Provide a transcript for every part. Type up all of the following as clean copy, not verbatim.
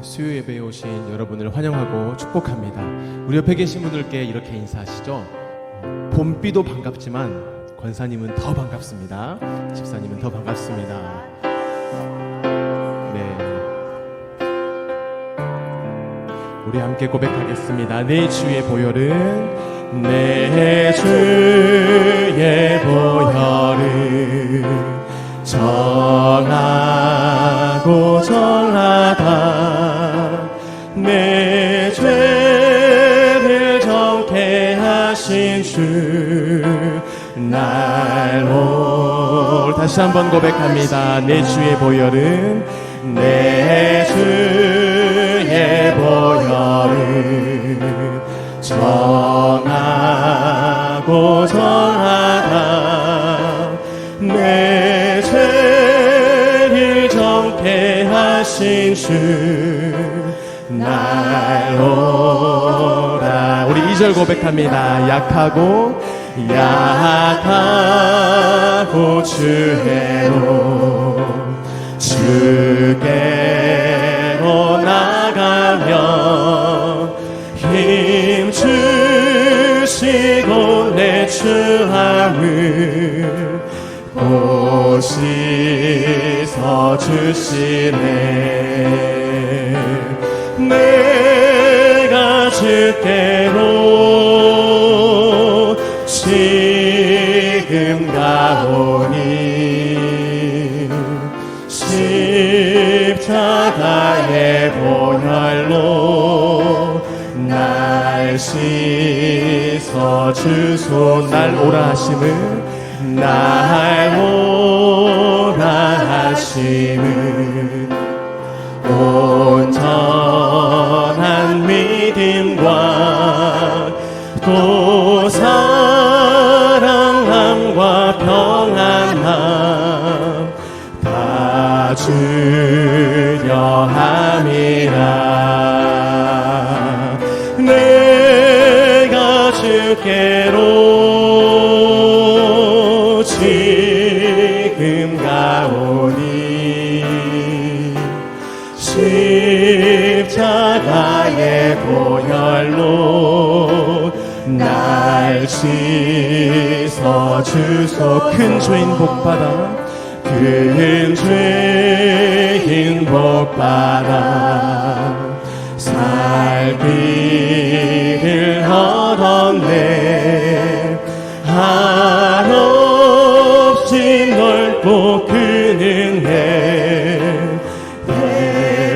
수요 예배에 오신 여러분을 환영하고 축복합니다. 우리 옆에 계신 분들께 이렇게 인사하시죠. 봄비도 반갑지만 권사님은 더 반갑습니다. 집사님은 더 반갑습니다. 네, 우리 함께 고백하겠습니다. 내 주의 보혈은, 내 주의 보혈은 정하고 정하다. 내 죄를 정케 하신 주 날로. 다시 한번 고백합니다. 내 주의 보혈은, 내 주의 보혈은 정하고 정하다. 내 죄를 정케 하신 주 날로라. 우리 2절 고백합니다. 약하고 주께로 주께로 나가면 힘 주시고 내 추함을 옷이 서주시네. 내가 주께로 지금 가오니 십자가의 보혈로 날 씻어주소. 날 오라 하심을, 날 오라 하심은 온전한 믿음과 또 사랑함과 평안함 다 주려 함이라. 내가 주께로 지금 가오니 십자가의 보혈로 날 씻어주소. 큰 죄인 복받아, 큰 죄인 복받아 살 길을 얻었네. 한없이 넓고 큰 은혜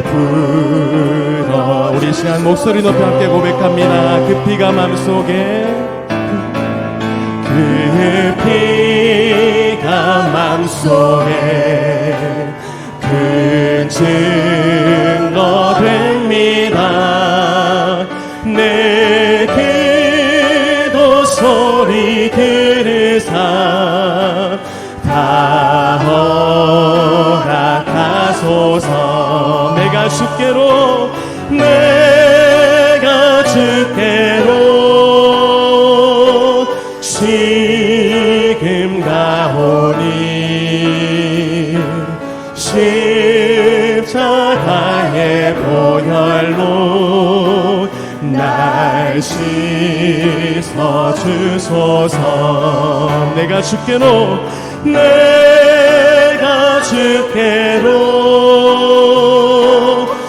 베풀어. 우리 시간 목소리 높여 함께 고백합니다. 그 피가 맘속에, 그 피가 맘속에 큰 증거 됩니다. 내 기도 소리 들으사 다 허락하소서. 내가 주께로, 내가 주께로 지금 가오니 십자가의 보혈로 날 씻어주소서. 내가 주께로, 내가 주께로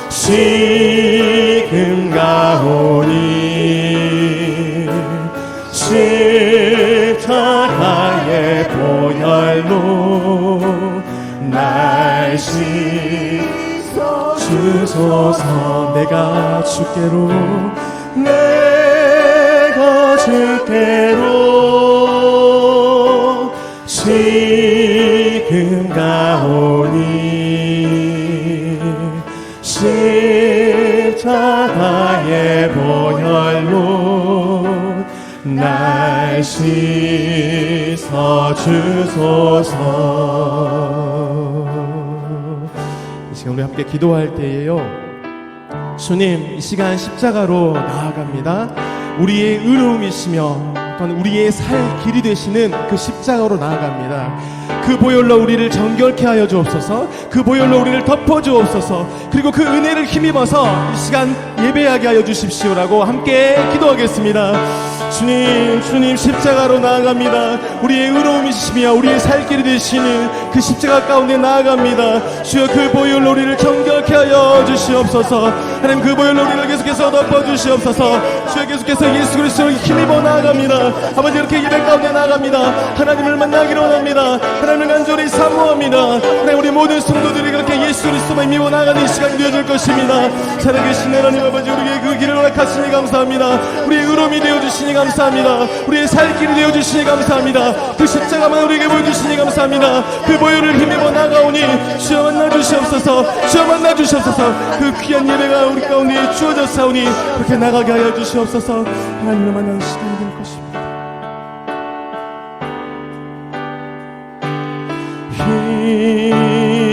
지금 가오니 십자가의 보혈로 날 씻어주소서. 내가 주께로, 내가 주께로 지금 가오니 십자가의 보혈로 날 씻어주소서. 이 시간 우리 함께 기도할 때에요, 주님, 이 시간 십자가로 나아갑니다. 우리의 의로움이시며 또한 우리의 살 길이 되시는 그 십자가로 나아갑니다. 그 보혈로 우리를 정결케 하여 주옵소서. 그 보혈로 우리를 덮어 주옵소서. 그리고 그 은혜를 힘입어서 이 시간 예배하게 하여 주십시오라고 함께 기도하겠습니다. 주님 십자가로 나아갑니다. 우리의 의로움이시며 우리의 살 길이 되시는 그 십자가 가운데 나아갑니다. 주여, 그 보혈로 우리를 정결케 하여 주시옵소서. 하나님, 그 보혈로 우리를 계속해서 덮어 주시옵소서. 주여, 계속해서 예수 그리스도를 힘입어 나아갑니다. 아버지, 이렇게 예배 가운데 나아갑니다. 하나님을 만나기로 원합니다. 하나님을 간절히 사모합니다. 하나님, 우리 모든 성도들이 그렇게 예수 그리스도만 힘입어 나아가는 시간이 되어질 것입니다. 살아계신 하나님 아버지, 우리에게 그 길을 허락하시니 감사합니다. 우리의 의로움이 되어주시니 감사합니다. 우리의 살 길이 되어주시니 감사합니다. 그 십자가만 우리에게 보여주시니 감사합니다. 그 보혈을 힘입어 나가오니 주여 만나주시옵소서. 주여 만나주시옵소서. 그 귀한 예배가 우리 가운데 주어졌사오니 그렇게 나가게 하여 주시옵소서. 하나님을 만나는 시간이 될 것입니다.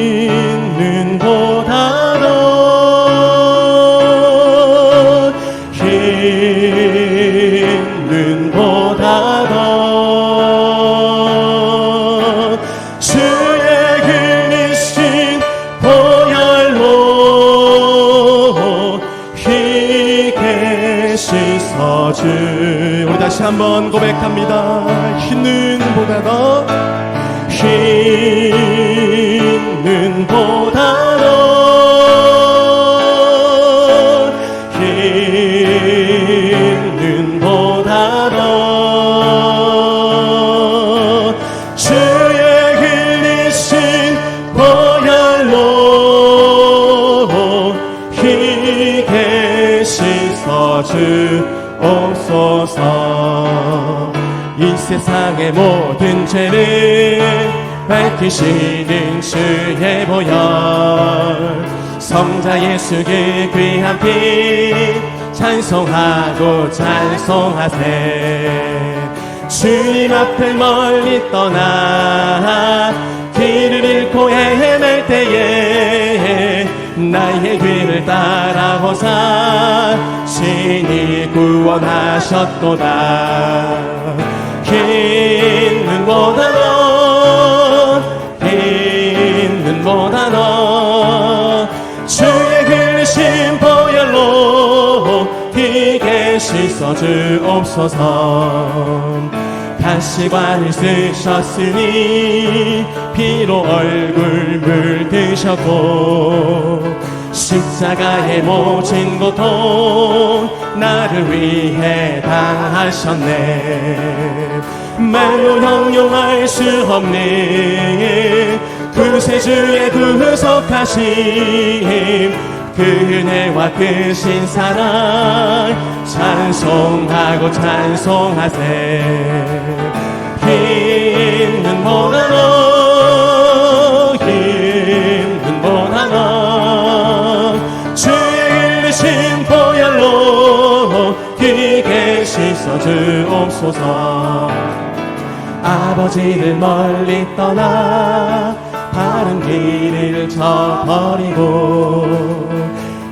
있는 보다도 있는 보다도 주의 흘리신 보혈로 희게 씻어주. 우리 다시 한번 고백합니다. 있는 보다도 있는 보다도 있는 보다도 주의 흘리신 보혈로 희게 씻어주옵소서. 이 세상의 모든 죄를 밝히시는 주의 보혈, 성자 예수 그 귀한 피 찬송하고 찬송하세. 주님 앞을 멀리 떠나 길을 잃고 헤맬 때에 나의 뒤를 따라오사 신이 구원하셨도다. 있는 보다도 있는 보다도 주의 흘리신 보혈로 희게 씻어주옵소서. 가시관을 쓰셨으니 피로 얼굴 물드셨고 십자가의 모진 고통 나를 위해 당하셨네. 말로 형용할 수 없는 구세주의 구속하심, 그 은혜와 크신 사랑 찬송하고 찬송하세. 힘든 보다도 힘든 보다도 주의 흘리신 보혈로 희게 씻어주옵소서. 아버지를 멀리 떠나 바른 길을 저버리고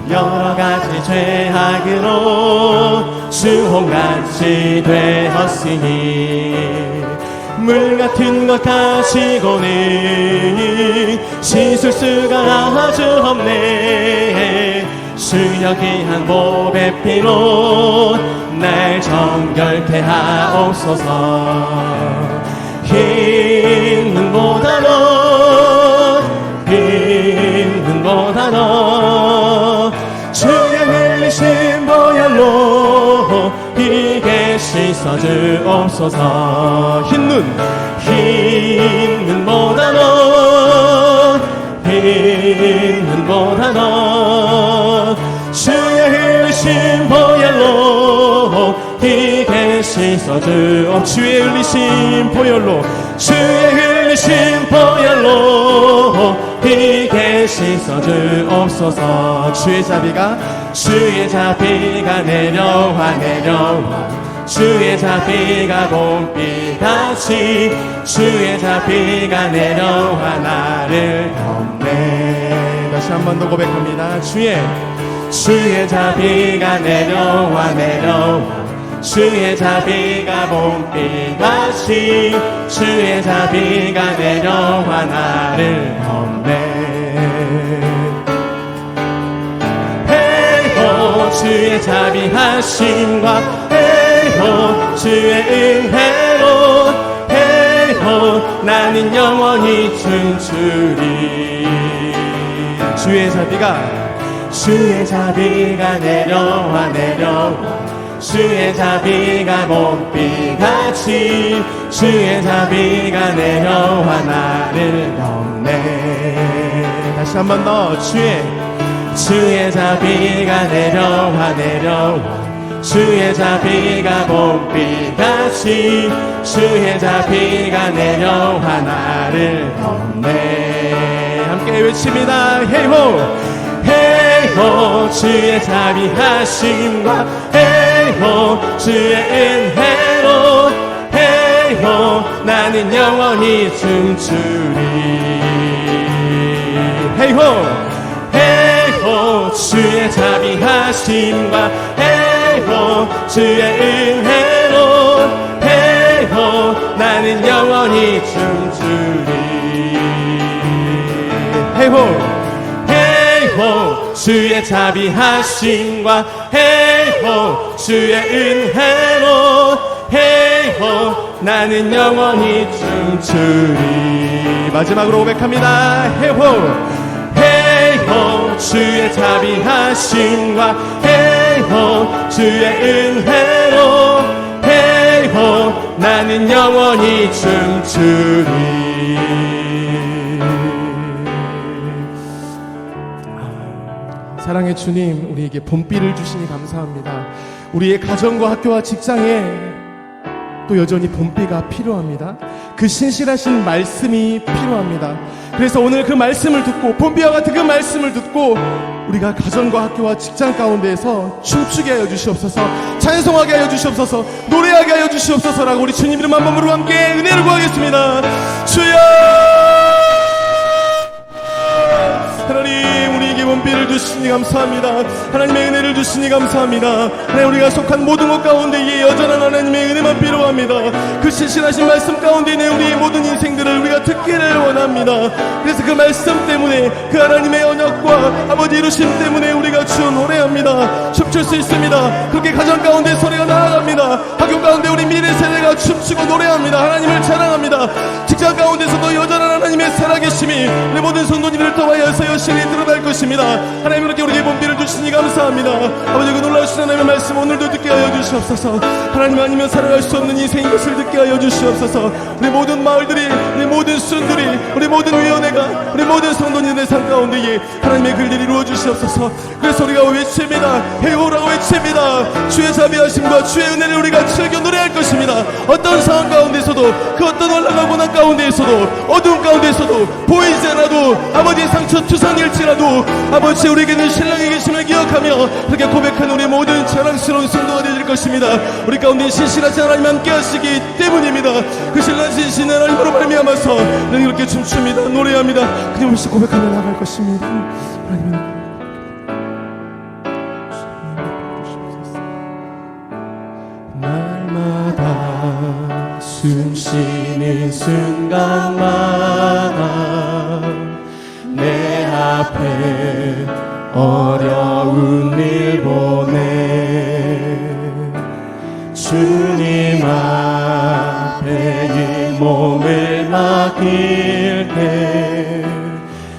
여러 가지 죄악으로 수홍같이 되었으니 물 같은 것 가지고는 씻을 수가 아주 없네. 수여 귀한 보배 피로 날 정결케 하옵소서. 힘든 보다도 힘든 보다도 주의 흘리신 보혈로 희게 씻어주옵소서. 힘든 보다도 힘든 보다도 주의 흘리신 보혈로 희게 씻어주옵소서. 주의 흘리신 보혈로 주의 흘리신 보혈로 희게 씻어주옵소서. 주의 자비가 내려와 주의 자비가 봄비같이 주의 자비가 내려와 나를 덮네. 다시 한 번 더 고백합니다. 주의 자비가 내려와 주의 자비가 봄비같이 주의 자비가 내려와 나를 덮네. 헤이호 주의 자비하심과 헤이호 주의 은혜로 헤이호 나는 영원히 춤추리. 주의 자비가 내려와 주의 자비가 봄비같이 주의 자비가 내려와 나를 덮네. 다시 한 번 더 주의 자비가 내려와 주의 자비가 봄비같이 주의 자비가 내려와 나를 덮네. 함께 외칩니다. 헤이호 헤이호 주의 자비하심과 헤이호 주의 은혜로 헤이호 나는 영원히 춤추리. 헤이호 헤이호 주의 자비하심과 헤이호 주의 은혜로 헤이호 나는 영원히 춤추리. 헤이호 주의 자비하심과 헤이호 주의 은혜로 헤이호 나는 영원히 춤추리. 마지막으로 고백합니다. 헤이호 주의 자비하심과 헤이호 주의 은혜로 헤이호 나는 영원히 춤추리. 사랑의 주님, 우리에게 봄비를 주시니 감사합니다. 우리의 가정과 학교와 직장에 또 여전히 봄비가 필요합니다. 그 신실하신 말씀이 필요합니다. 그래서 오늘 그 말씀을 듣고 봄비와 같은 그 말씀을 듣고 우리가 가정과 학교와 직장 가운데에서 춤추게 하여 주시옵소서, 찬송하게 하여 주시옵소서, 노래하게 하여 주시옵소서라고 우리 주님 이름 한 번으로 함께 은혜를 구하겠습니다. 주여! 하나님, 우리에게 봄비를 주시니 감사합니다. 하나님의 은혜를 주시니 감사합니다. 하나님, 우리가 속한 모든 것 가운데 이 여전한 하나님의 은혜만 필요합니다. 그 신실하신 말씀 가운데 있는 우리의 모든 인생들을 우리가 듣기를 원합니다. 그래서 그 말씀 때문에, 그 하나님의 언약과 아버지 이루심 때문에 우리가 주 노래합니다. 춤출 수 있습니다. 그렇게 가정 가운데 소리가 나아갑니다. 학교 가운데 우리 미래 세대가 춤추고 노래합니다. 하나님을 자랑합니다. 직장 가운데서도 여전한 하나님의 살아계심이 우리 모든 성도님들을 통하여서 여신이 드러날 것입니다. 하나님, 그렇게 우리에게 봄비를 주시니 감사합니다. 아버지, 그 놀라우신 하나님의 말씀 오늘도 듣게 하여 주시옵소서. 하나님 아니면 살아갈 수 없는 인생인 것을 듣게 하여 주시옵소서. 우리 모든 마을들이, 우리 모든 순들이, 우리 모든 위원회가, 우리 모든 성도님들의 삶 가운데에 하나님의 글들이 이루어 주시옵소서. 그래서 우리가 외칩니다. 헤이호라고 외칩니다. 주의 자비하심과 주의 은혜를 우리가 즐겨 노래할 것입니다. 어떤 상황 가운데서도, 그 어떤 올라가 고난 가운데에서도, 어두운 가운데서도, 보이지 않아도, 아버지의 상처 투성일지라도 아버지 우리에게는 신랑이 계심을 기억하며 그렇게 고백하는 우리 모든 자랑스러운 성도가 되실 것입니다. 우리 가운데 신실하신 하나님 함께 하시기 때문입니다. 그 신랑신 신 하나님으로 말미암아서 우리는 이렇게 춤춥니다. 노래합니다. 끊임없이 고백하며 나갈 것입니다. 하나님은 날마다 숨쉬는 순간마다 내 앞에 어려운 일 보내 주님 앞에 이 몸을 맡길 때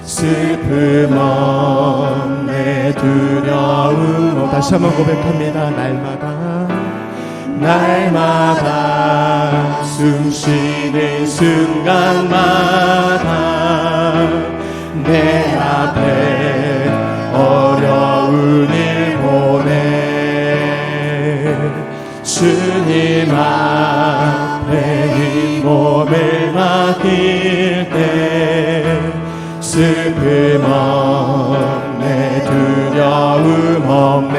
슬픔 없네 두려움. 다시 한번 고백합니다. 날마다 숨쉬는 순간마다 내 앞에 어려운 일 보내 주님 앞에 이 몸을 맡길 때 슬픔 없네 두려움 없네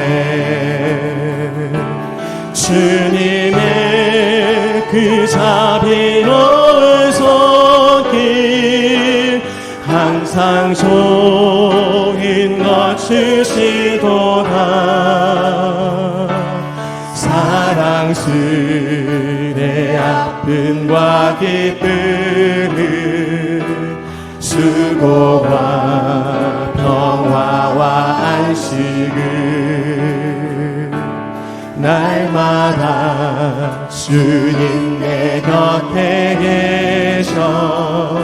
주님의 그 자비로운 손길 항상 좋은 것 주시도다 사랑 세상스레 아픔과 기쁨을 수고와 평화와 안식을 날마다 주님 내 곁에 계셔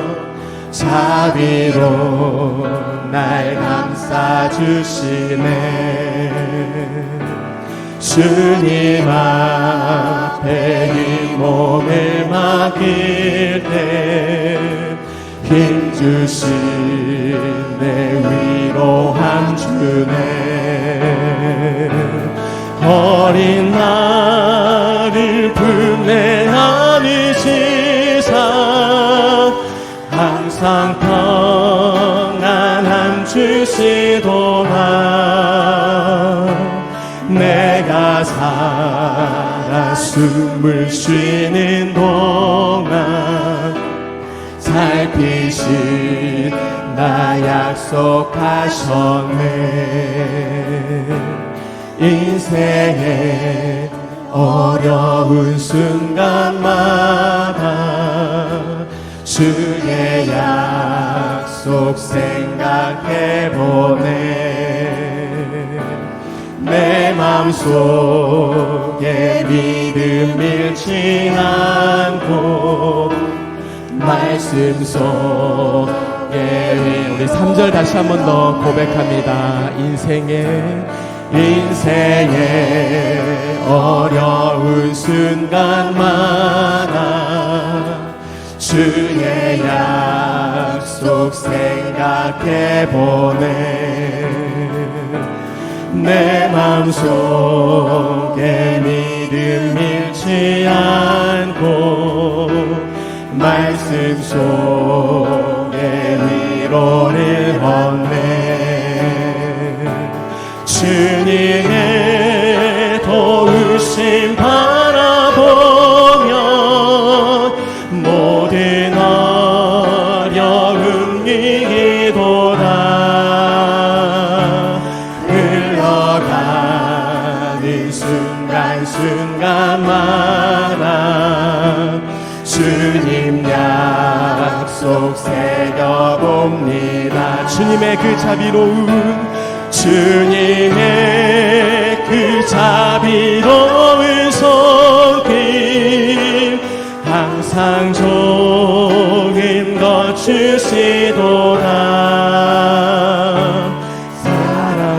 자비로 날 감싸주시네. 주님 앞에 이 몸을 맡길 때 힘주신 내 위로함 주네. 어린 나를 품에 안으시사 항상 평안함 주시도다. 내가 살아 숨을 쉬는 동안 살피신 나 약속하셨네. 인생의 어려운 순간마다 주의 약속 생각해보네. 내 맘속에 믿음 잃지 않고 말씀 속에 우리 3절 다시 한 번 더 고백합니다. 인생의 어려운 순간마다 주의 약속 생각해보네. 내 맘속에 믿음 잃지 않고 말씀 속에 위로를 얻네. 주님의 도우심 바라보면 모든 어려움 이기도다. 흘러가는 순간순간마다 주님 약속 새겨봅니다. 주님의 그 자비로운 손길 항상 좋은 것 주시도다.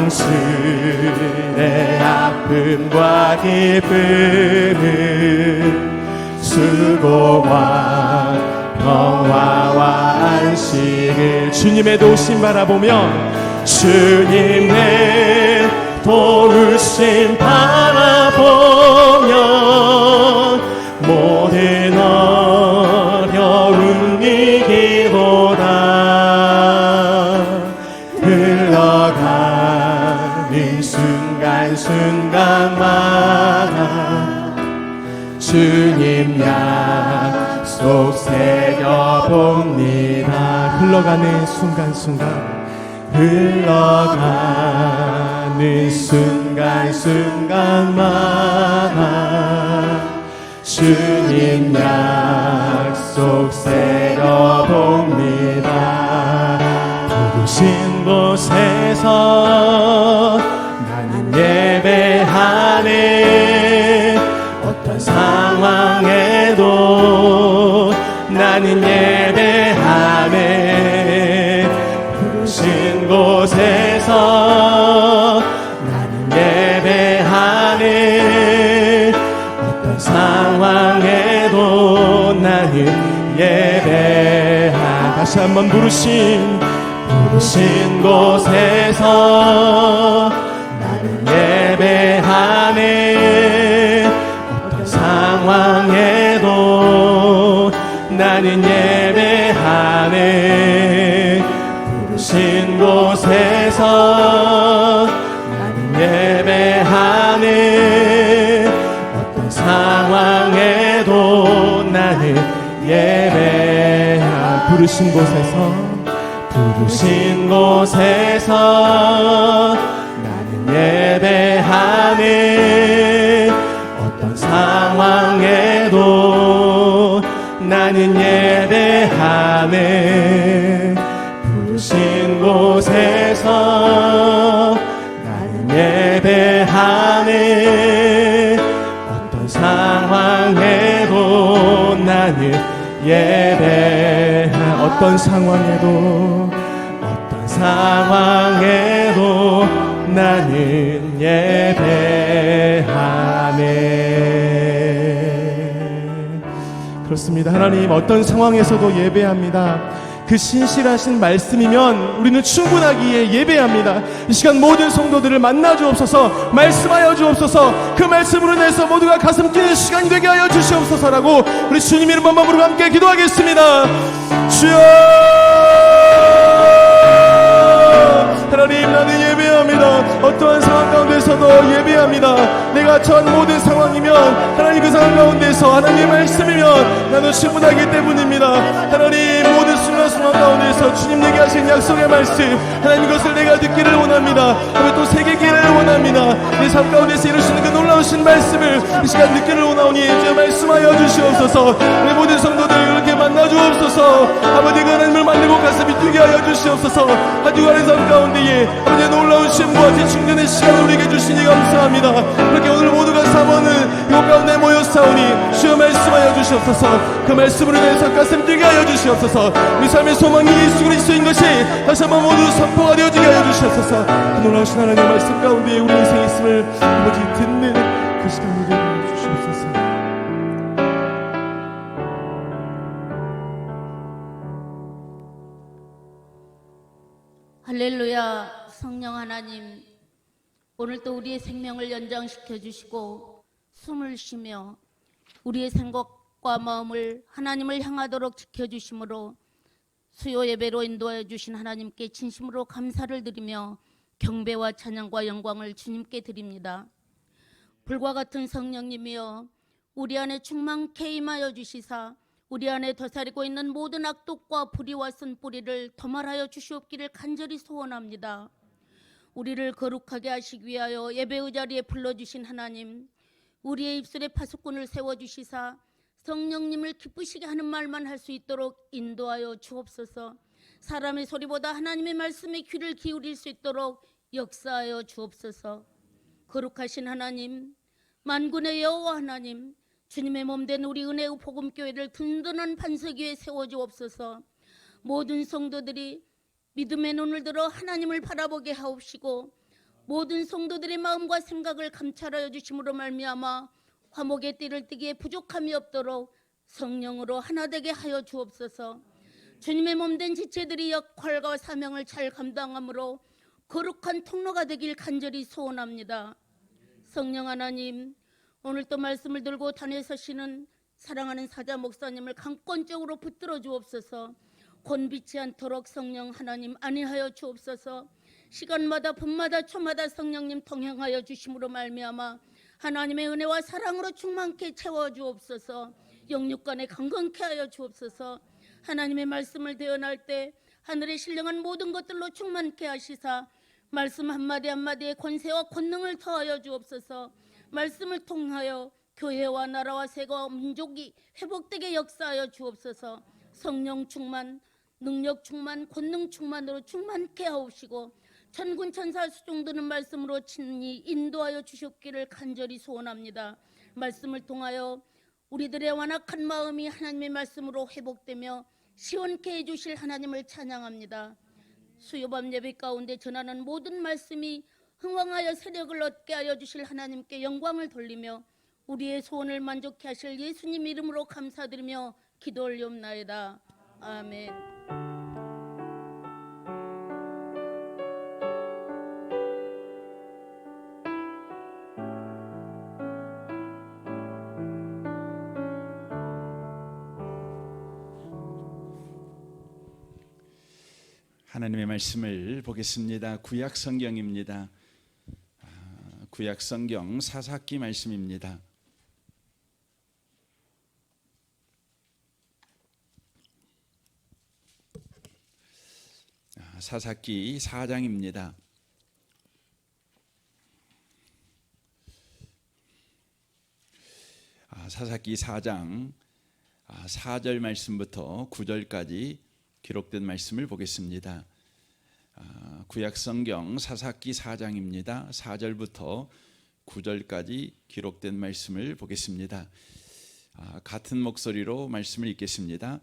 사랑스레 아픔과 기쁨을 수고와 평화와 안식을 주님의 도우심 바라보면 주님의 도우심 바라보면 모든 어려움 이기도다. 흘러가는 순간순간마다 주님 약속 새겨봅니다. 흘러가는 순간순간마다 주님 약속 새겨봅니다. 부르신 곳에서 나는 예배하네. 어떤 상황에도 나는 예배하네. 부르신 곳에서 나는 예배하네. 어떤 상황에도 나는 예배하네. 다시 한번 부르신 곳에서 나는 예배하네. 어떤 상황에도 나는 예배하네. 부르신 곳에서 나는 예배하네. 어떤 상황에도 나는 예배하네. 부르신 곳에서 나는 예배하네. 어떤 상황에도 안에 어떤 상황에도 나는 어떤 상황에도 나는 예배하네. 그렇습니다. 하나님, 어떤 상황에서도 예배합니다. 그 신실하신 말씀이면 우리는 충분하기에 예배합니다. 이 시간 모든 성도들을 만나 주옵소서, 말씀하여 주옵소서, 그 말씀으로 인해서 모두가 가슴 뛰는 시간이 되게 하여 주시옵소서라고 우리 주님 이름 한번 부르고 함께 기도하겠습니다. 주여, 하나님, 나는 예배합니다. 어떠한 상황 가운데서도 예배합니다. 내가 처한 모든 상황이면 하나님, 그 상황 가운데서 하나님의 말씀이면 나는 충분하기 때문입니다. 하나님, 모든 순간순간 가운데서 주님 내게 하신 약속의 말씀, 하나님, 그것을 내가 듣기를 원합니다. 하며 또 새기기를 원합니다. 내 삶 가운데서 이루시는 그 놀라우신 말씀을 이 시간 듣기를 원하오니 주여 말씀하여 주시옵소서. 우리 모든 성도들 이렇게 만나 주옵소서. 아버지가 하나님을 만들고 가슴이 뛰게 하여 주시옵소서. 한 주간의 삶 가운데에 아버지의 놀라운 신부와 재충전의 시간을 우리에게 주시니 감사합니다. 그렇게 오늘 모두가 사모하는 이곳 가운데 모였사오니 주여 말씀하여 주시옵소서. 그 말씀으로 인해서 가슴 뛰게 하여 주시옵소서. 우리 삶의 소망이 예수 그리스도인 것이 다시 한번 모두 선포가 되어지게 하여 주시옵소서. 그 놀라우신 하나님의 말씀 가운데 우리 인생이 있음을 아버지 듣는 그 시간이 되게 하여 주시옵소서. 할렐루야. 성령 하나님, 오늘 또 우리의 생명을 연장시켜 주시고 숨을 쉬며 우리의 생각과 마음을 하나님을 향하도록 지켜주심으로 수요 예배로 인도하여 주신 하나님께 진심으로 감사를 드리며 경배와 찬양과 영광을 주님께 드립니다. 불과 같은 성령님이여, 우리 안에 충만케 임하여 주시사 우리 안에 더사리고 있는 모든 악독과 불의와 쓴뿌리를 도말하여 주시옵기를 간절히 소원합니다. 우리를 거룩하게 하시기 위하여 예배의 자리에 불러주신 하나님, 우리의 입술에 파수꾼을 세워주시사 성령님을 기쁘시게 하는 말만 할 수 있도록 인도하여 주옵소서. 사람의 소리보다 하나님의 말씀에 귀를 기울일 수 있도록 역사하여 주옵소서. 거룩하신 하나님, 만군의 여호와 하나님, 주님의 몸된 우리 은혜의 복음교회를 든든한 반석 위에 세워주옵소서. 모든 성도들이 믿음의 눈을 들어 하나님을 바라보게 하옵시고 모든 성도들의 마음과 생각을 감찰하여 주심으로 말미암아 화목의 띠를 띠기에 부족함이 없도록 성령으로 하나 되게 하여 주옵소서. 주님의 몸된 지체들이 역할과 사명을 잘 감당함으로 거룩한 통로가 되길 간절히 소원합니다. 성령 하나님, 오늘 또 말씀을 들고 단에 서시는 사랑하는 사자 목사님을 강권적으로 붙들어 주옵소서. 곤비치 않도록 성령 하나님 안위하여 주옵소서. 시간마다 분마다 초마다 성령님 동행하여 주심으로 말미암아 하나님의 은혜와 사랑으로 충만케 채워 주옵소서. 영육간에 강건케 하여 주옵소서. 하나님의 말씀을 대언할 때 하늘에 신령한 모든 것들로 충만케 하시사 말씀 한마디 한마디에 권세와 권능을 더하여 주옵소서. 말씀을 통하여 교회와 나라와 세계와 민족이 회복되게 역사하여 주옵소서. 성령 충만, 능력 충만, 권능 충만으로 충만케 하옵시고 천군 천사 수종드는 말씀으로 친히 인도하여 주셨기를 간절히 소원합니다. 말씀을 통하여 우리들의 완악한 마음이 하나님의 말씀으로 회복되며 시원케 해주실 하나님을 찬양합니다. 수요밤 예배 가운데 전하는 모든 말씀이 흥왕하여 세력을 얻게 하여 주실 하나님께 영광을 돌리며 우리의 소원을 만족케 하실 예수님 이름으로 감사드리며 기도 올리옵나이다. 아멘. 하나님의 말씀을 보겠습니다. 구약 성경입니다. 구약 성경 사사기 말씀입니다. 사사기 4장입니다. 사사기 4장 4절 말씀부터 9절까지 기록된 말씀을 보겠습니다. 구약 성경 사사기 4장입니다. 4절부터 9절까지 기록된 말씀을 보겠습니다. 같은 목소리로 말씀을 읽겠습니다.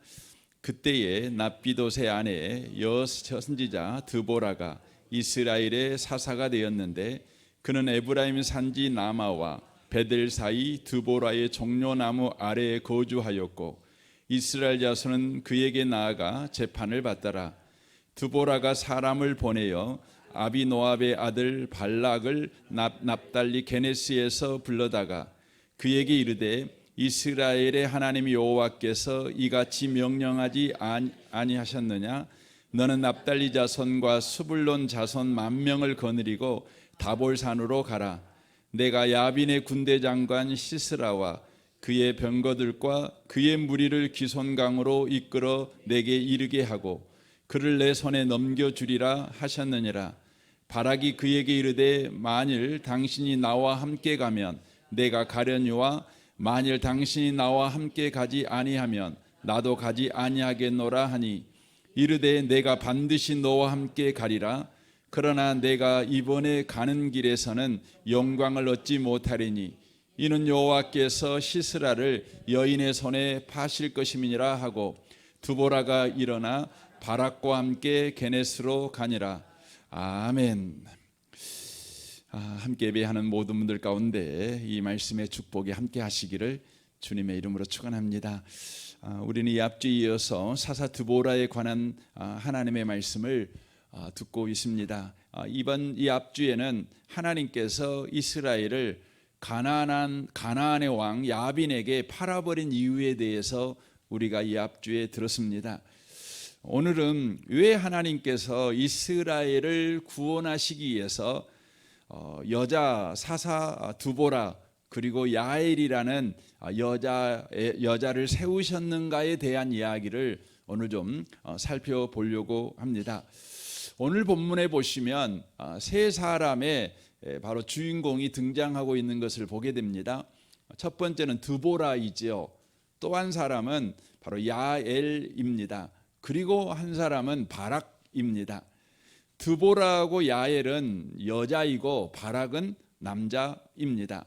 그때에 납비도세 아내 여선지자 드보라가 이스라엘의 사사가 되었는데 그는 에브라임 산지 나마와 베델 사이 드보라의 종려나무 아래에 거주하였고 이스라엘 자손은 그에게 나아가 재판을 받더라. 드보라가 사람을 보내어 아비노압의 아들 발락을 납달리 게네스에서 불러다가 그에게 이르되 이스라엘의 하나님 여호와께서 이같이 명령하지 아니하셨느냐? 너는 납달리 자손과 스불론 자손 10,000명을 거느리고 다볼산으로 가라. 내가 야빈의 군대 장관 시스라와 그의 병거들과 그의 무리를 기손강으로 이끌어 내게 이르게 하고 그를 내 손에 넘겨주리라 하셨느니라. 바락이 그에게 이르되 만일 당신이 나와 함께 가면 내가 가려니와 만일 당신이 나와 함께 가지 아니하면 나도 가지 아니하겠노라 하니 이르되 내가 반드시 너와 함께 가리라. 그러나 내가 이번에 가는 길에서는 영광을 얻지 못하리니 이는 여호와께서 시스라를 여인의 손에 파실 것임이니라 하고 드보라가 일어나 바락과 함께 게네스로 가니라. 아멘. 함께 예배하는 모든 분들 가운데 이 말씀의 축복이 함께 하시기를 주님의 이름으로 축원합니다. 우리는 이 앞주에 이어서 사사 드보라에 관한 하나님의 말씀을 듣고 있습니다. 이번 이 앞주에는 하나님께서 이스라엘을 가나안의 왕 야빈에게 팔아버린 이유에 대해서 우리가 이 앞주에 들었습니다. 오늘은 왜 하나님께서 이스라엘을 구원하시기 위해서 여자 사사 드보라 그리고 야엘이라는 여자를 세우셨는가에 대한 이야기를 오늘 좀 살펴보려고 합니다. 오늘 본문에 보시면 세 사람의 바로 주인공이 등장하고 있는 것을 보게 됩니다. 첫 번째는 드보라이지요. 또 한 사람은 바로 야엘입니다. 그리고 한 사람은 바락입니다. 드보라하고 야엘은 여자이고 바락은 남자입니다.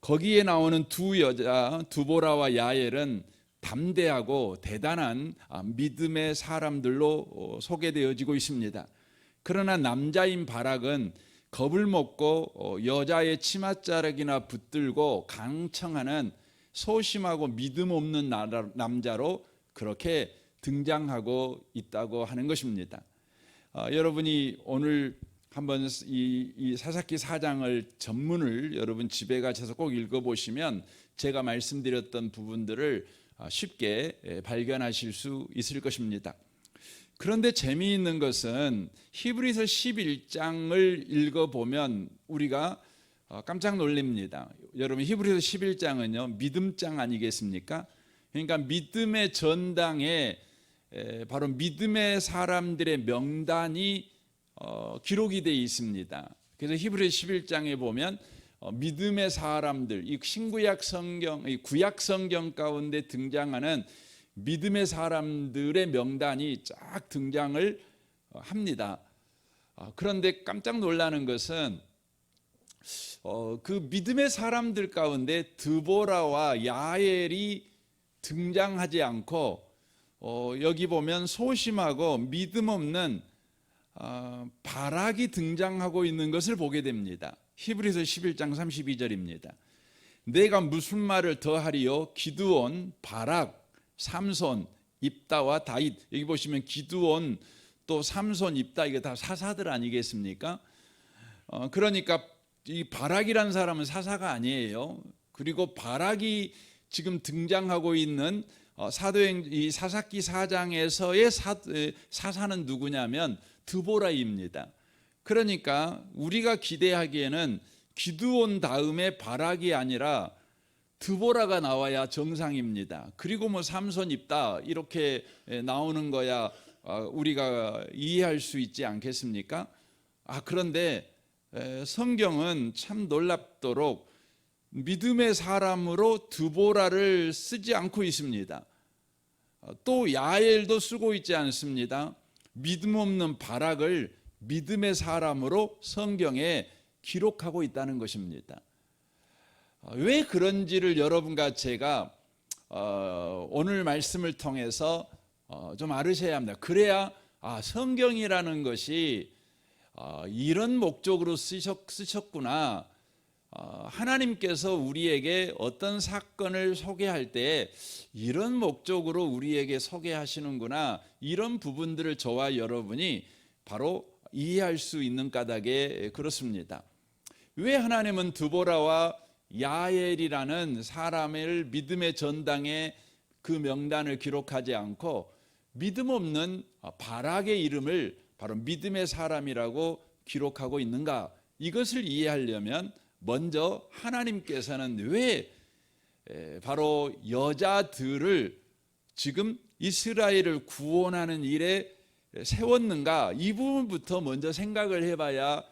거기에 나오는 두 여자 드보라와 야엘은 담대하고 대단한 믿음의 사람들로 소개되어지고 있습니다. 그러나 남자인 바락은 겁을 먹고 여자의 치맛자락이나 붙들고 강청하는 소심하고 믿음 없는 남자로 그렇게 등장하고 있다고 하는 것입니다. 여러분이 오늘 한번 이 사사기 4장을 전문을 여러분 집에 가셔서 꼭 읽어보시면 제가 말씀드렸던 부분들을 쉽게 발견하실 수 있을 것입니다. 그런데 재미있는 것은 히브리서 11장을 읽어보면 우리가 깜짝 놀랍니다. 여러분 히브리서 11장은요 믿음장 아니겠습니까? 그러니까 믿음의 전당에 바로 믿음의 사람들의 명단이 기록이 되어 있습니다. 그래서 히브리서 11장에 보면 믿음의 사람들, 이 신구약 성경, 이 구약 성경 가운데 등장하는 믿음의 사람들의 명단이 쫙 등장을 합니다. 그런데 깜짝 놀라는 것은 그 믿음의 사람들 가운데 드보라와 야엘이 등장하지 않고 여기 보면 소심하고 믿음 없는 바락이 등장하고 있는 것을 보게 됩니다. 히브리서 11장 32절입니다. 내가 무슨 말을 더하리요? 기드온, 바락, 삼손, 입다와 다윗. 여기 보시면 기드온, 또 삼손, 입다 이게 다 사사들 아니겠습니까? 그러니까 이 바락이라는 사람은 사사가 아니에요. 그리고 바락이 지금 등장하고 있는 이 사사기 4장에서의 사사는 누구냐면 드보라입니다. 그러니까 우리가 기대하기에는 기드온 다음에 바락이 아니라 드보라가 나와야 정상입니다. 그리고 뭐 삼손 입다 이렇게 나오는 거야 우리가 이해할 수 있지 않겠습니까? 그런데 성경은 참 놀랍도록 믿음의 사람으로 드보라를 쓰지 않고 있습니다. 또 야엘도 쓰고 있지 않습니다. 믿음 없는 바락을 믿음의 사람으로 성경에 기록하고 있다는 것입니다. 왜 그런지를 여러분과 제가 오늘 말씀을 통해서 좀 알으셔야 합니다. 그래야 성경이라는 것이 이런 목적으로 쓰셨구나. 하나님께서 우리에게 어떤 사건을 소개할 때 이런 목적으로 우리에게 소개하시는구나. 이런 부분들을 저와 여러분이 바로 이해할 수 있는 까닭에 그렇습니다. 왜 하나님은 드보라와 야엘이라는 사람을 믿음의 전당에 그 명단을 기록하지 않고 믿음 없는 바락의 이름을 바로 믿음의 사람이라고 기록하고 있는가? 이것을 이해하려면 먼저 하나님께서는 왜 바로 여자들을 지금 이스라엘을 구원하는 일에 세웠는가? 이 부분부터 먼저 생각을 해봐야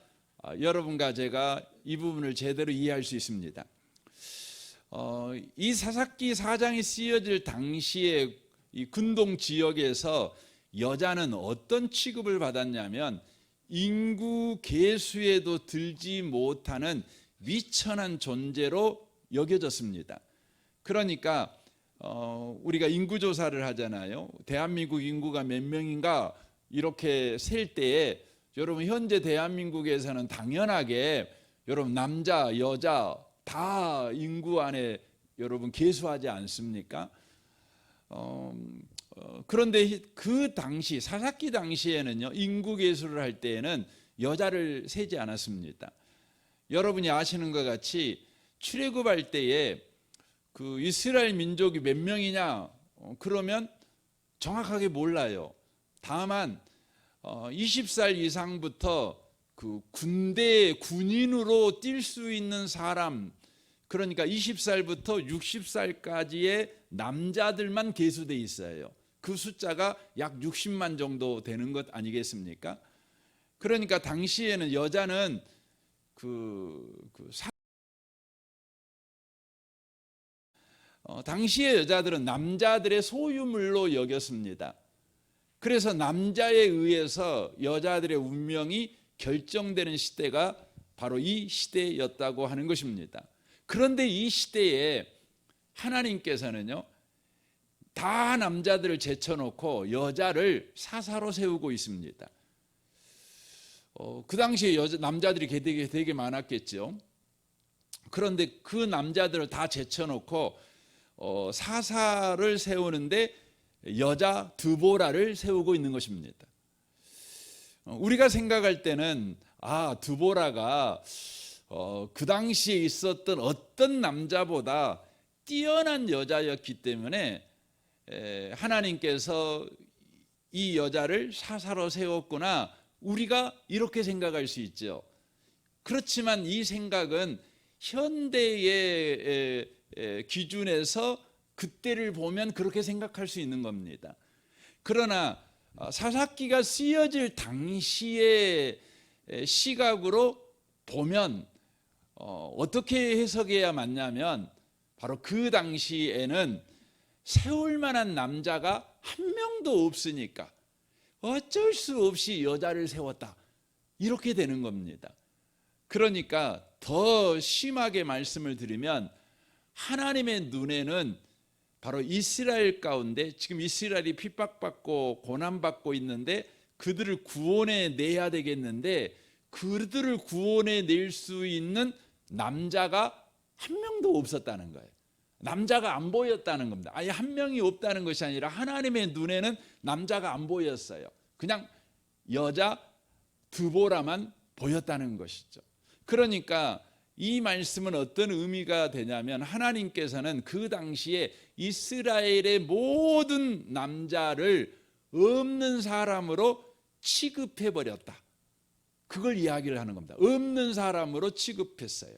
여러분과 제가 이 부분을 제대로 이해할 수 있습니다. 이 사사기 4장이 쓰여질 당시에 이 근동 지역에서 여자는 어떤 취급을 받았냐면 인구 계수에도 들지 못하는 미천한 존재로 여겨졌습니다. 그러니까 우리가 인구조사를 하잖아요. 대한민국 인구가 몇 명인가 이렇게 셀 때에 여러분 현재 대한민국에서는 당연하게 여러분 남자 여자 다 인구 안에 여러분 계수하지 않습니까? 그런데 그 당시 사사기 당시에는요 인구 계수를 할 때에는 여자를 세지 않았습니다. 여러분이 아시는 것 같이 출애굽할 때에 그 이스라엘 민족이 몇 명이냐 그러면 정확하게 몰라요. 다만 20살 이상부터 그 군대 군인으로 뛸 수 있는 사람, 그러니까 20살부터 60살까지의 남자들만 계수돼 있어요. 그 숫자가 약 60만 정도 되는 것 아니겠습니까? 그러니까 당시에는 여자는 당시의 여자들은 남자들의 소유물로 여겼습니다. 그래서 남자에 의해서 여자들의 운명이 결정되는 시대가 바로 이 시대였다고 하는 것입니다. 그런데 이 시대에 하나님께서는요 다 남자들을 제쳐놓고 여자를 사사로 세우고 있습니다. 그 당시에 남자들이 되게 많았겠죠. 그런데 그 남자들을 다 제쳐놓고 사사를 세우는데 여자 드보라를 세우고 있는 것입니다. 우리가 생각할 때는 드보라가 그 당시에 있었던 어떤 남자보다 뛰어난 여자였기 때문에 하나님께서 이 여자를 사사로 세웠구나, 우리가 이렇게 생각할 수 있죠. 그렇지만 이 생각은 현대의 기준에서 그때를 보면 그렇게 생각할 수 있는 겁니다. 그러나 사사기가 쓰여질 당시의 시각으로 보면 어떻게 해석해야 맞냐면 바로 그 당시에는 세울 만한 남자가 한 명도 없으니까 어쩔 수 없이 여자를 세웠다, 이렇게 되는 겁니다. 그러니까 더 심하게 말씀을 드리면 하나님의 눈에는 바로 이스라엘 가운데 지금 이스라엘이 핍박받고 고난받고 있는데 그들을 구원해 내야 되겠는데 그들을 구원해 낼 수 있는 남자가 한 명도 없었다는 거예요. 남자가 안 보였다는 겁니다. 아예 한 명이 없다는 것이 아니라 하나님의 눈에는 남자가 안 보였어요. 그냥 여자 드보라만 보였다는 것이죠. 그러니까 이 말씀은 어떤 의미가 되냐면 하나님께서는 그 당시에 이스라엘의 모든 남자를 없는 사람으로 취급해버렸다, 그걸 이야기를 하는 겁니다. 없는 사람으로 취급했어요.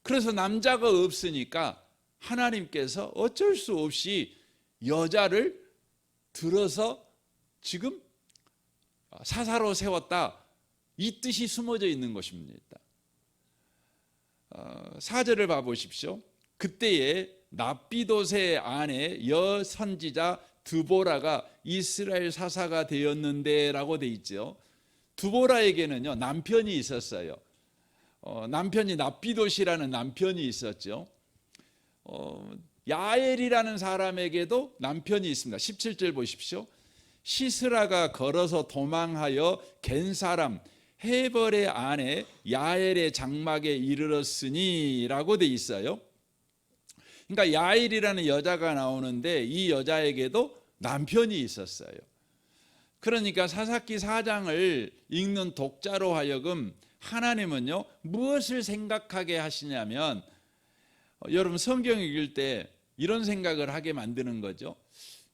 그래서 남자가 없으니까 하나님께서 어쩔 수 없이 여자를 들어서 지금 사사로 세웠다, 이 뜻이 숨어져 있는 것입니다. 4절을 봐보십시오. 그때에 납비돗의 아내 여선지자 드보라가 이스라엘 사사가 되었는데 라고 돼 있죠. 두보라에게는요 남편이 있었어요. 남편이 납비도시라는 남편이 있었죠. 야엘이라는 사람에게도 남편이 있습니다. 17절 보십시오. 시스라가 걸어서 도망하여 겐 사람 헤벌의 아내 야엘의 장막에 이르렀으니 라고 돼 있어요. 그러니까 야엘이라는 여자가 나오는데 이 여자에게도 남편이 있었어요. 그러니까 사사기 4장을 읽는 독자로 하여금 하나님은요 무엇을 생각하게 하시냐면, 여러분 성경 읽을 때 이런 생각을 하게 만드는 거죠.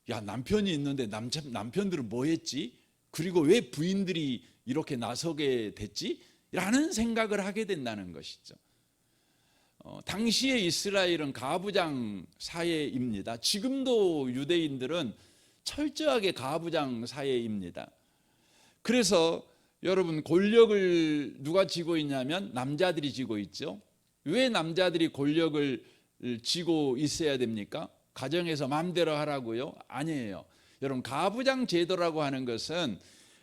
야, 남편이 있는데 남편들은 뭐 했지? 그리고 왜 부인들이 이렇게 나서게 됐지? 라는 생각을 하게 된다는 것이죠. 당시의 이스라엘은 가부장 사회입니다. 지금도 유대인들은 철저하게 가부장 사회입니다. 그래서 여러분 권력을 누가 쥐고 있냐면 남자들이 쥐고 있죠. 왜 남자들이 권력을 쥐고 있어야 됩니까? 가정에서 마음대로 하라고요? 아니에요. 여러분 가부장 제도라고 하는 것은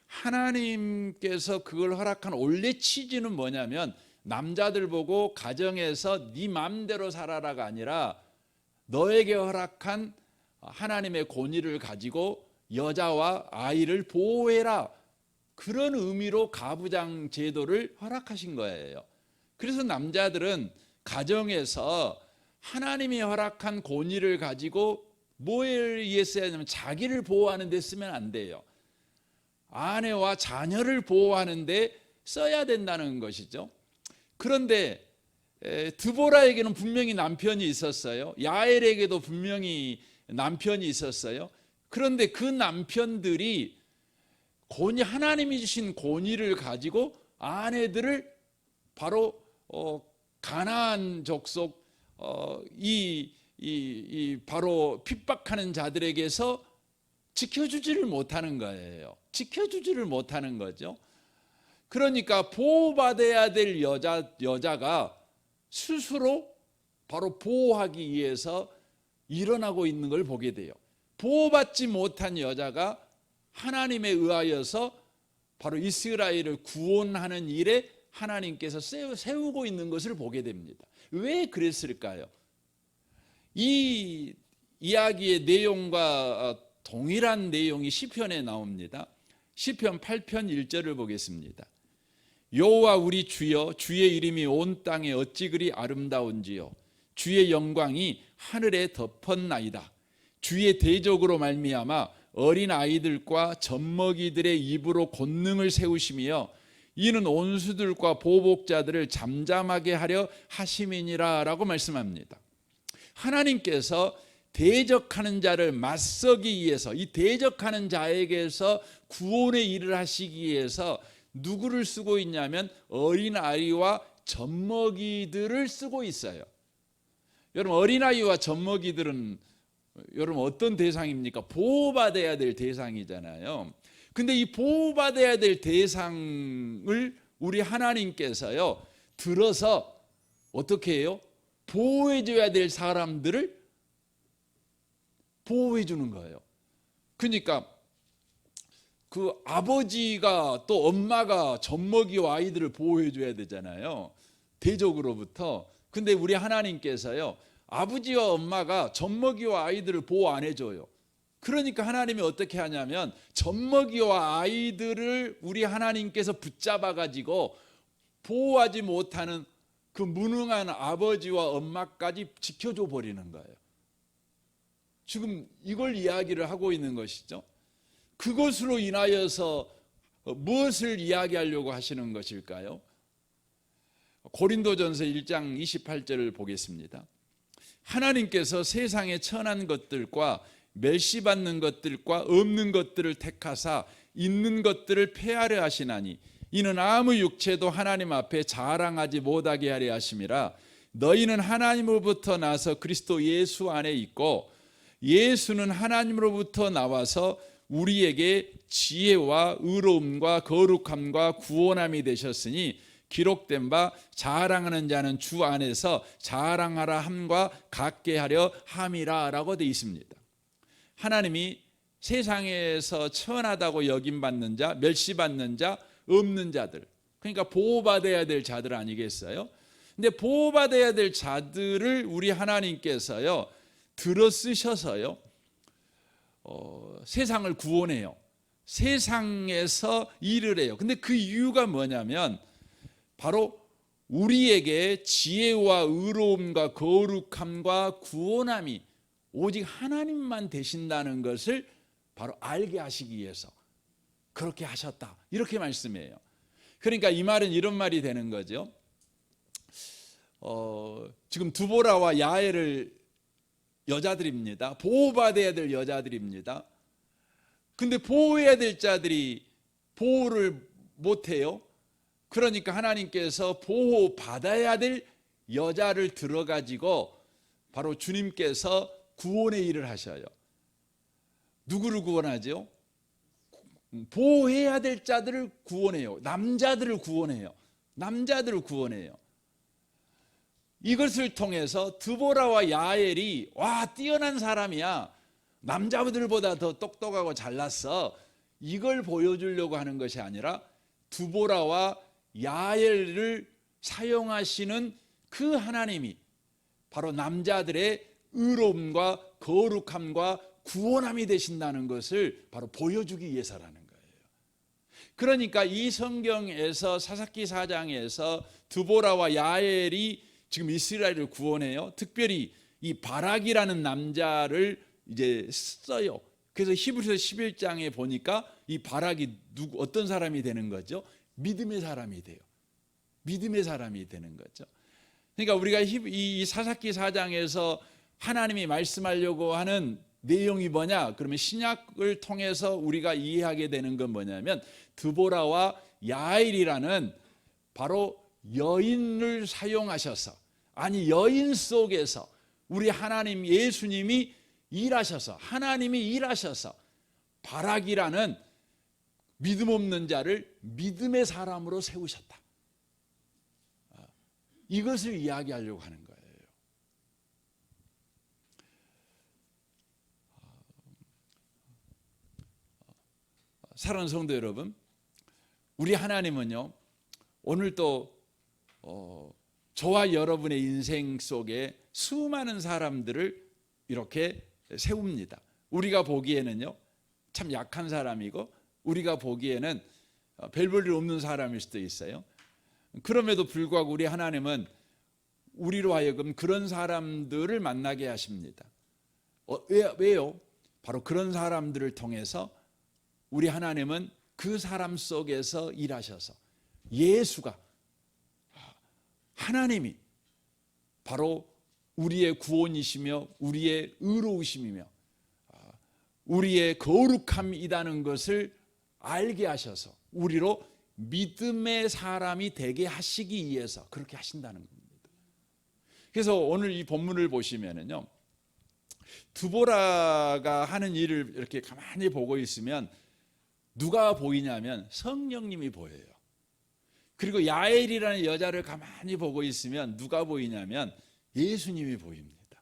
하나님께서 그걸 허락한 원래 취지는 뭐냐면 남자들 보고 가정에서 네 마음대로 살아라가 아니라 너에게 허락한 하나님의 권위를 가지고 여자와 아이를 보호해라, 그런 의미로 가부장 제도를 허락하신 거예요. 그래서 남자들은 가정에서 하나님이 허락한 권위를 가지고 뭐에 의해 써야 하냐면 자기를 보호하는 데 쓰면 안 돼요. 아내와 자녀를 보호하는 데 써야 된다는 것이죠. 그런데 드보라에게는 분명히 남편이 있었어요. 야엘에게도 분명히 남편이 있었어요. 그런데 그 남편들이 하나님이 주신 권위를 가지고 아내들을 바로 가나안 족속 바로 핍박하는 자들에게서 지켜주지를 못하는 거예요. 지켜주지를 못하는 거죠. 그러니까 보호받아야 될 여자가 스스로 바로 보호하기 위해서 일어나고 있는 걸 보게 돼요. 보호받지 못한 여자가 하나님에 의하여서 바로 이스라엘을 구원하는 일에 하나님께서 세우고 있는 것을 보게 됩니다. 왜 그랬을까요? 이 이야기의 내용과 동일한 내용이 시편에 나옵니다. 시편 8편 1절을 보겠습니다. 여호와 우리 주여, 주의 이름이 온 땅에 어찌 그리 아름다운지요. 주의 영광이 하늘에 덮었나이다. 주의 대적으로 말미암아 어린 아이들과 젖먹이들의 입으로 권능을 세우시며 이는 온수들과 보복자들을 잠잠하게 하려 하심이니라 라고 말씀합니다. 하나님께서 대적하는 자를 맞서기 위해서, 이 대적하는 자에게서 구원의 일을 하시기 위해서 누구를 쓰고 있냐면 어린아이와 젖먹이들을 쓰고 있어요. 여러분 어린아이와 젖먹이들은 여러분 어떤 대상입니까? 보호받아야 될 대상이잖아요. 근데 이 보호받아야 될 대상을 우리 하나님께서요 들어서 어떻게 해요? 보호해줘야 될 사람들을 보호해주는 거예요. 그러니까 그 아버지가 또 엄마가 젖먹이와 아이들을 보호해줘야 되잖아요. 대적으로부터. 근데 우리 하나님께서요 아버지와 엄마가 젖먹이와 아이들을 보호 안 해줘요. 그러니까 하나님이 어떻게 하냐면 젖먹이와 아이들을 우리 하나님께서 붙잡아 가지고 보호하지 못하는 그 무능한 아버지와 엄마까지 지켜줘 버리는 거예요. 지금 이걸 이야기를 하고 있는 것이죠. 그것으로 인하여서 무엇을 이야기하려고 하시는 것일까요? 고린도전서 1장 28절을 보겠습니다. 하나님께서 세상의 천한 것들과 멸시받는 것들과 없는 것들을 택하사 있는 것들을 폐하려 하시나니 이는 아무 육체도 하나님 앞에 자랑하지 못하게 하려 하심이라. 너희는 하나님으로부터 나서 그리스도 예수 안에 있고 예수는 하나님으로부터 나와서 우리에게 지혜와 의로움과 거룩함과 구원함이 되셨으니 기록된 바 자랑하는 자는 주 안에서 자랑하라 함과 같게 하려 함이라 라고 되어 있습니다. 하나님이 세상에서 천하다고 여김받는 자, 멸시받는 자, 없는 자들, 그러니까 보호받아야 될 자들 아니겠어요? 근데 보호받아야 될 자들을 우리 하나님께서요 들어 쓰셔서요 세상을 구원해요. 세상에서 일을 해요. 근데 그 이유가 뭐냐면 바로 우리에게 지혜와 의로움과 거룩함과 구원함이 오직 하나님만 되신다는 것을 바로 알게 하시기 위해서 그렇게 하셨다, 이렇게 말씀해요. 그러니까 이 말은 이런 말이 되는 거죠. 지금 두보라와 야엘을 여자들입니다. 보호받아야 될 여자들입니다. 근데 보호해야 될 자들이 보호를 못해요. 그러니까 하나님께서 보호받아야 될 여자를 들어가지고 바로 주님께서 구원의 일을 하셔요. 누구를 구원하죠? 보호해야 될 자들을 구원해요. 남자들을 구원해요. 남자들을 구원해요. 이것을 통해서 드보라와 야엘이 와 뛰어난 사람이야, 남자들보다 더 똑똑하고 잘났어, 이걸 보여주려고 하는 것이 아니라 드보라와 야엘을 사용하시는 그 하나님이 바로 남자들의 의로움과 거룩함과 구원함이 되신다는 것을 바로 보여주기 위해서라는 거예요. 그러니까 이 성경에서 사사기 4장에서 드보라와 야엘이 지금 이스라엘을 구원해요. 특별히 이 바락이라는 남자를 이제 써요. 그래서 히브리서 11장에 보니까 이 바락이 어떤 사람이 되는 거죠? 믿음의 사람이 돼요. 믿음의 사람이 되는 거죠. 그러니까 우리가 이 사사기 4장에서 하나님이 말씀하려고 하는 내용이 뭐냐? 그러면 신약을 통해서 우리가 이해하게 되는 건 뭐냐면 드보라와 야엘이라는 바로 여인을 사용하셔서, 아니 여인 속에서 우리 하나님 예수님이 일하셔서, 하나님이 일하셔서 바락이라는 믿음 없는 자를 믿음의 사람으로 세우셨다. 이것을 이야기하려고 하는 거예요. 사랑하는 성도 여러분, 우리 하나님은요 오늘 또 저와 여러분의 인생 속에 수많은 사람들을 이렇게 세웁니다. 우리가 보기에는요 참 약한 사람이고, 우리가 보기에는 별 볼 일 없는 사람일 수도 있어요. 그럼에도 불구하고 우리 하나님은 우리로 하여금 그런 사람들을 만나게 하십니다. 왜요? 바로 그런 사람들을 통해서 우리 하나님은 그 사람 속에서 일하셔서 예수가, 하나님이 바로 우리의 구원이시며 우리의 의로우심이며 우리의 거룩함이라는 것을 알게 하셔서 우리로 믿음의 사람이 되게 하시기 위해서 그렇게 하신다는 겁니다. 그래서 오늘 이 본문을 보시면은요, 드보라가 하는 일을 이렇게 가만히 보고 있으면 누가 보이냐면 성령님이 보여요. 그리고 야엘이라는 여자를 가만히 보고 있으면 누가 보이냐면 예수님이 보입니다.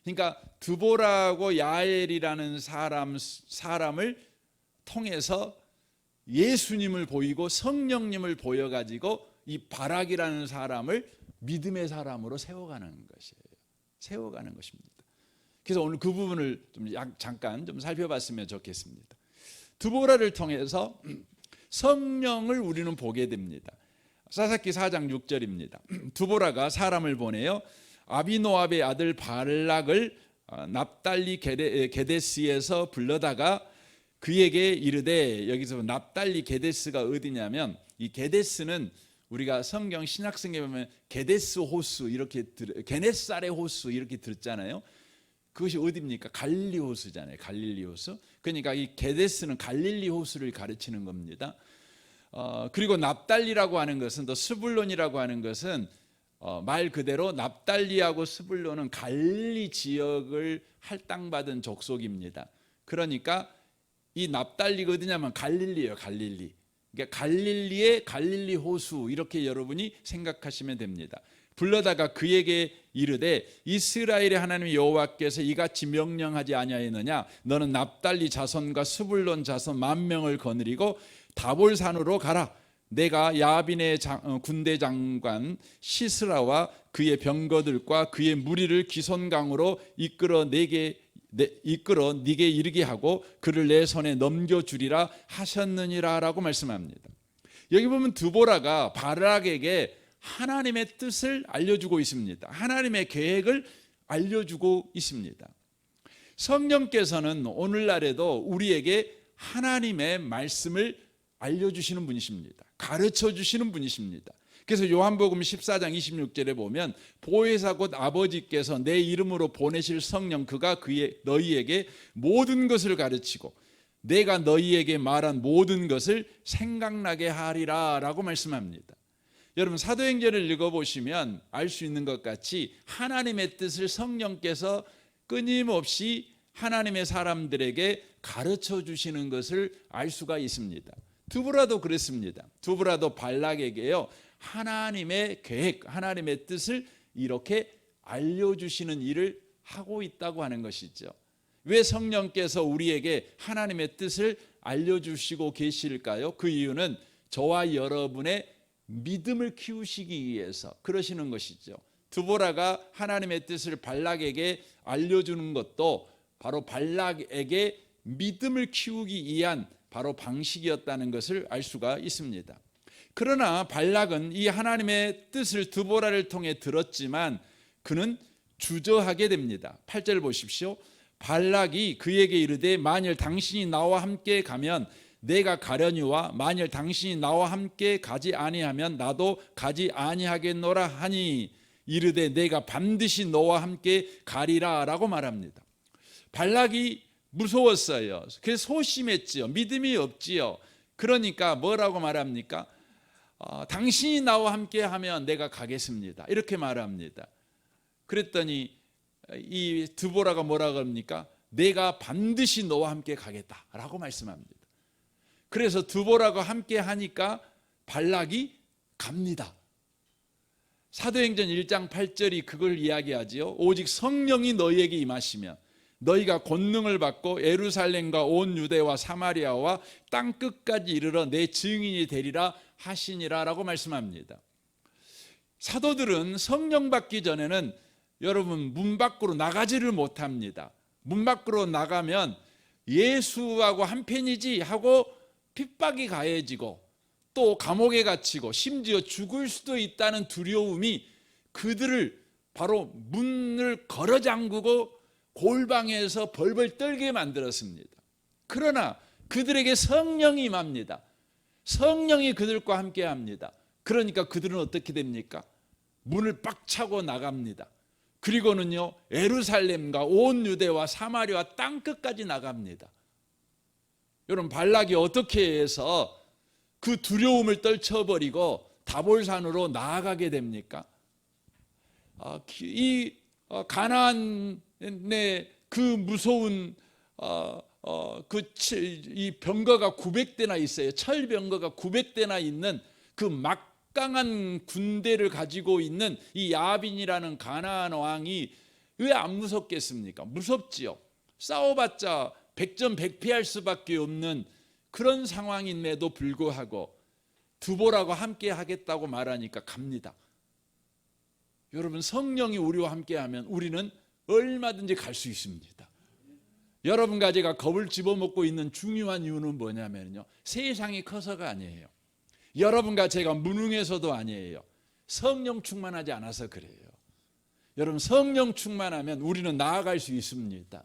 그러니까 드보라고 야엘이라는 사람을 통해서 예수님을 보이고 성령님을 보여가지고 이 바락이라는 사람을 믿음의 사람으로 세워가는 것이에요. 세워가는 것입니다. 그래서 오늘 그 부분을 좀 잠깐 좀 살펴봤으면 좋겠습니다. 드보라를 통해서 성령을 우리는 보게 됩니다. 사사기 4장 6절입니다. 드보라가 사람을 보내요. 아비노압의 아들 발락을 납달리 게데스에서 불러다가 그에게 이르되, 여기서 납달리 게데스가 어디냐면 이 게데스는 우리가 성경 신약성경에 보면 게데스 호수 이렇게 게네사렛 호수 이렇게 들었잖아요. 그것이 어디입니까? 갈릴리 호수잖아요. 갈릴리 호수. 그러니까 이 게데스는 갈릴리 호수를 가르치는 겁니다. 그리고 납달리라고 하는 것은, 또 스불론이라고 하는 것은 말 그대로 납달리하고 스불론은 갈릴리 지역을 할당받은 족속입니다. 그러니까 이 납달리가 어디냐면 갈릴리예요. 갈릴리. 그러니까 갈릴리의 갈릴리 호수, 이렇게 여러분이 생각하시면 됩니다. 불러다가 그에게 이르되, 이스라엘의 하나님 여호와께서 이같이 명령하지 아니하였느냐? 너는 납달리 자손과 스불론 자손 10,000명을 거느리고 다볼산으로 가라. 내가 야빈의 군대 장관 시스라와 그의 병거들과 그의 무리를 기손강으로 이끌어 네게 이르게 하고 그를 내 손에 넘겨주리라 하셨느니라 라고 말씀합니다. 여기 보면 드보라가 바락에게 하나님의 뜻을 알려주고 있습니다. 하나님의 계획을 알려주고 있습니다. 성령께서는 오늘날에도 우리에게 하나님의 말씀을 알려주시는 분이십니다. 가르쳐 주시는 분이십니다. 그래서 요한복음 14장 26절에 보면 보혜사 곧 아버지께서 내 이름으로 보내실 성령 그가 너희에게 모든 것을 가르치고 내가 너희에게 말한 모든 것을 생각나게 하리라 라고 말씀합니다. 여러분 사도행전을 읽어보시면 알 수 있는 것 같이 하나님의 뜻을 성령께서 끊임없이 하나님의 사람들에게 가르쳐 주시는 것을 알 수가 있습니다. 드보라도 그랬습니다. 드보라도 발락에게요 하나님의 계획, 하나님의 뜻을 이렇게 알려주시는 일을 하고 있다고 하는 것이죠. 왜 성령께서 우리에게 하나님의 뜻을 알려주시고 계실까요? 그 이유는 저와 여러분의 믿음을 키우시기 위해서 그러시는 것이죠. 드보라가 하나님의 뜻을 발락에게 알려주는 것도 바로 발락에게 믿음을 키우기 위한 바로 방식이었다는 것을 알 수가 있습니다. 그러나 발락은 이 하나님의 뜻을 드보라를 통해 들었지만 그는 주저하게 됩니다. 8절 보십시오. 발락이 그에게 이르되 만일 당신이 나와 함께 가면 내가 가려니와 만일 당신이 나와 함께 가지 아니하면 나도 가지 아니하겠노라 하니 이르되 내가 반드시 너와 함께 가리라 라고 말합니다. 발락이 무서웠어요. 그래서 소심했지요. 믿음이 없지요. 그러니까 뭐라고 말합니까? 당신이 나와 함께 하면 내가 가겠습니다. 이렇게 말합니다. 그랬더니 이 드보라가 뭐라고 합니까? 내가 반드시 너와 함께 가겠다라고 말씀합니다. 그래서 드보라가 함께 하니까 발락이 갑니다. 사도행전 1장 8절이 그걸 이야기하지요. 오직 성령이 너희에게 임하시면 너희가 권능을 받고 예루살렘과 온 유대와 사마리아와 땅 끝까지 이르러 내 증인이 되리라 하시니라 라고 말씀합니다. 사도들은 성령 받기 전에는 여러분 문 밖으로 나가지를 못합니다. 문 밖으로 나가면 예수하고 한편이지 하고 핍박이 가해지고 또 감옥에 갇히고 심지어 죽을 수도 있다는 두려움이 그들을 바로 문을 걸어 잠그고 골방에서 벌벌 떨게 만들었습니다. 그러나 그들에게 성령이 임합니다. 성령이 그들과 함께 합니다. 그러니까 그들은 어떻게 됩니까? 문을 빡 차고 나갑니다. 그리고는요 예루살렘과 온 유대와 사마리아 땅 끝까지 나갑니다. 여러분 발락이 어떻게 해서 그 두려움을 떨쳐버리고 다볼산으로 나아가게 됩니까? 이 가나안의 그 무서운 이 병거가 900대나 있어요. 철병거가 900대나 있는 그 막강한 군대를 가지고 있는 이 야빈이라는 가나안 왕이 왜 안 무섭겠습니까? 무섭지요. 싸워봤자 백전백패할 수밖에 없는 그런 상황임에도 불구하고 드보라가 함께 하겠다고 말하니까 갑니다. 여러분 성령이 우리와 함께하면 우리는 얼마든지 갈 수 있습니다. 여러분과 제가 겁을 집어먹고 있는 중요한 이유는 뭐냐면요 세상이 커서가 아니에요. 여러분과 제가 무능해서도 아니에요. 성령 충만하지 않아서 그래요. 여러분 성령 충만하면 우리는 나아갈 수 있습니다.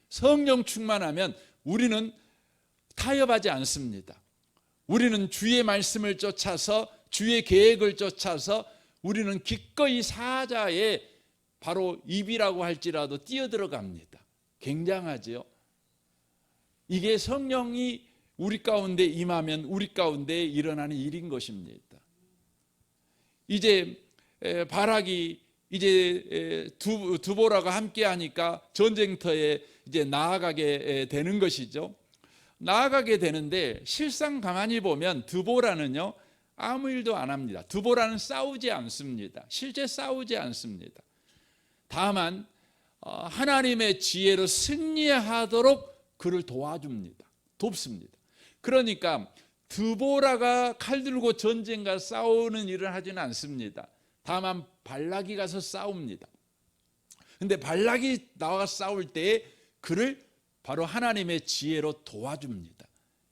성령 충만하면 우리는 타협하지 않습니다. 우리는 주의 말씀을 쫓아서 주의 계획을 쫓아서 우리는 기꺼이 사자의 바로 입이라고 할지라도 뛰어들어갑니다. 굉장하죠. 이게 성령이 우리 가운데 임하면 우리 가운데 일어나는 일인 것입니다. 이제 바락이 이제 드보라가 함께 하니까 전쟁터에 이제 나아가게 되는 것이죠. 나아가게 되는데 실상 가만히 보면 드보라는요 아무 일도 안 합니다. 드보라는 싸우지 않습니다. 실제 싸우지 않습니다. 다만 하나님의 지혜로 승리하도록 그를 도와줍니다. 돕습니다. 그러니까 드보라가 칼 들고 전쟁과 싸우는 일을 하지는 않습니다. 다만 발락이 가서 싸웁니다. 근데 발락이 나와 싸울 때 그를 바로 하나님의 지혜로 도와줍니다.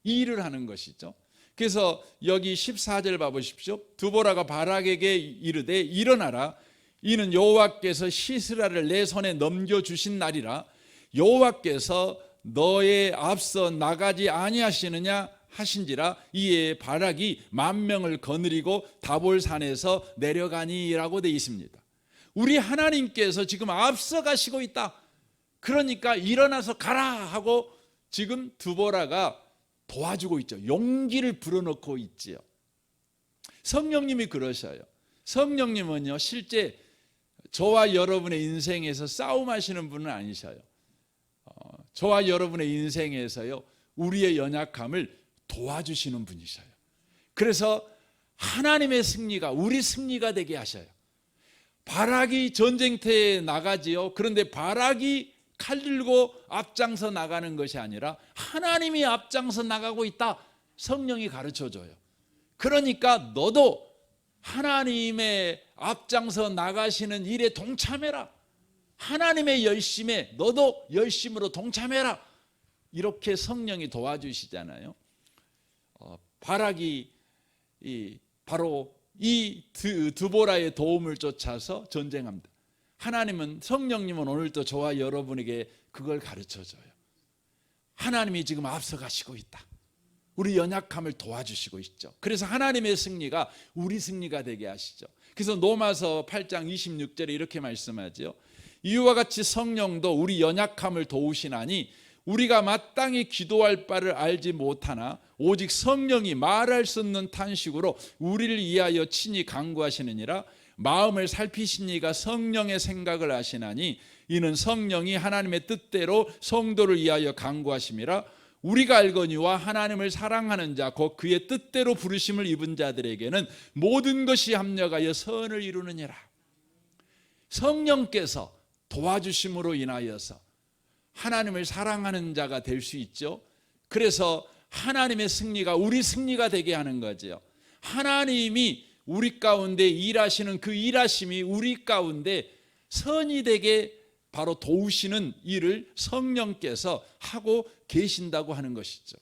이 일을 하는 것이죠. 그래서 여기 14절 봐보십시오. 드보라가 발락에게 이르되 일어나라. 이는 여호와께서 시스라를 내 손에 넘겨주신 날이라. 여호와께서 너의 앞서 나가지 아니하시느냐 하신지라. 이에 발락이 10,000명을 거느리고 다볼산에서 내려가니라고 되어 있습니다. 우리 하나님께서 지금 앞서 가시고 있다. 그러니까 일어나서 가라 하고 지금 드보라가 도와주고 있죠. 용기를 불어넣고 있지요. 성령님이 그러셔요. 성령님은요, 실제 저와 여러분의 인생에서 싸움하시는 분은 아니셔요. 저와 여러분의 인생에서요, 우리의 연약함을 도와주시는 분이셔요. 그래서 하나님의 승리가 우리 승리가 되게 하셔요. 발락이 전쟁터에 나가지요. 그런데 발락이 칼 들고 앞장서 나가는 것이 아니라 하나님이 앞장서 나가고 있다. 성령이 가르쳐줘요. 그러니까 너도 하나님의 앞장서 나가시는 일에 동참해라. 하나님의 열심에 너도 열심으로 동참해라. 이렇게 성령이 도와주시잖아요. 발락이 바로 이 드보라의 도움을 쫓아서 전쟁합니다. 하나님은, 성령님은 오늘도 저와 여러분에게 그걸 가르쳐줘요. 하나님이 지금 앞서 가시고 있다. 우리 연약함을 도와주시고 있죠. 그래서 하나님의 승리가 우리 승리가 되게 하시죠. 그래서 로마서 8장 26절에 이렇게 말씀하죠. 이와 같이 성령도 우리 연약함을 도우시나니 우리가 마땅히 기도할 바를 알지 못하나 오직 성령이 말할 수 없는 탄식으로 우리를 위하여 친히 간구하시느니라. 마음을 살피신 이가 성령의 생각을 아시나니 이는 성령이 하나님의 뜻대로 성도를 위하여 간구하심이라. 우리가 알거니와 하나님을 사랑하는 자 곧 그의 뜻대로 부르심을 입은 자들에게는 모든 것이 합력하여 선을 이루느니라. 성령께서 도와주심으로 인하여서 하나님을 사랑하는 자가 될 수 있죠. 그래서 하나님의 승리가 우리 승리가 되게 하는 거죠. 하나님이 우리 가운데 일하시는 그 일하심이 우리 가운데 선이 되게 바로 도우시는 일을 성령께서 하고 계신다고 하는 것이죠.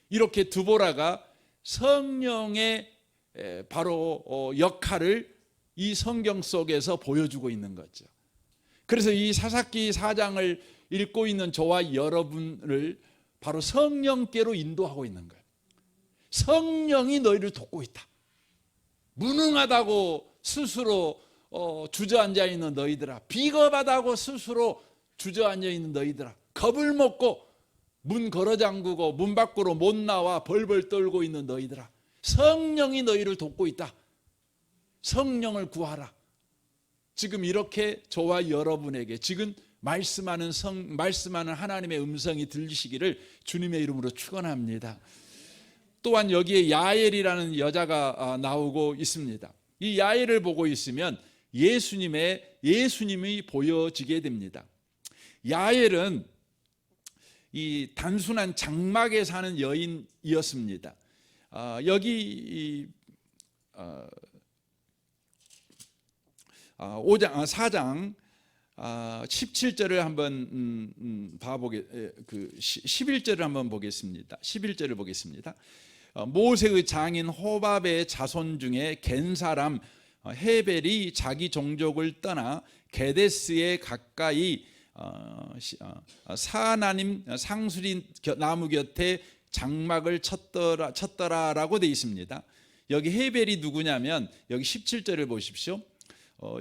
이렇게 드보라가 성령의 바로 역할을 이 성경 속에서 보여주고 있는 거죠. 그래서 이 사사기 4장을 읽고 있는 저와 여러분을 바로 성령께로 인도하고 있는 거예요. 성령이 너희를 돕고 있다. 무능하다고 스스로 주저앉아 있는 너희들아, 비겁하다고 스스로 주저앉아 있는 너희들아, 겁을 먹고 문 걸어 잠그고 문 밖으로 못 나와 벌벌 떨고 있는 너희들아, 성령이 너희를 돕고 있다. 성령을 구하라. 지금 이렇게 저와 여러분에게 지금 말씀하는 하나님의 음성이 들리시기를 주님의 이름으로 축원합니다. 또한 여기에 야엘이라는 여자가 나오고 있습니다. 이 야엘을 보고 있으면 예수님이 보여지게 됩니다. 야엘은 이 단순한 장막에 사는 여인이었습니다. 여기 4장 17절을 한번 봐보게, 11절을 한번 보겠습니다. 11절을 보겠습니다. 모세의 장인 호밥의 자손 중에 겐 사람 헤벨이 자기 종족을 떠나 게데스에 가까이 사하나님 상수리 나무 곁에 장막을 쳤더라라고 되어 있습니다. 여기 헤벨이 누구냐면 여기 17절을 보십시오.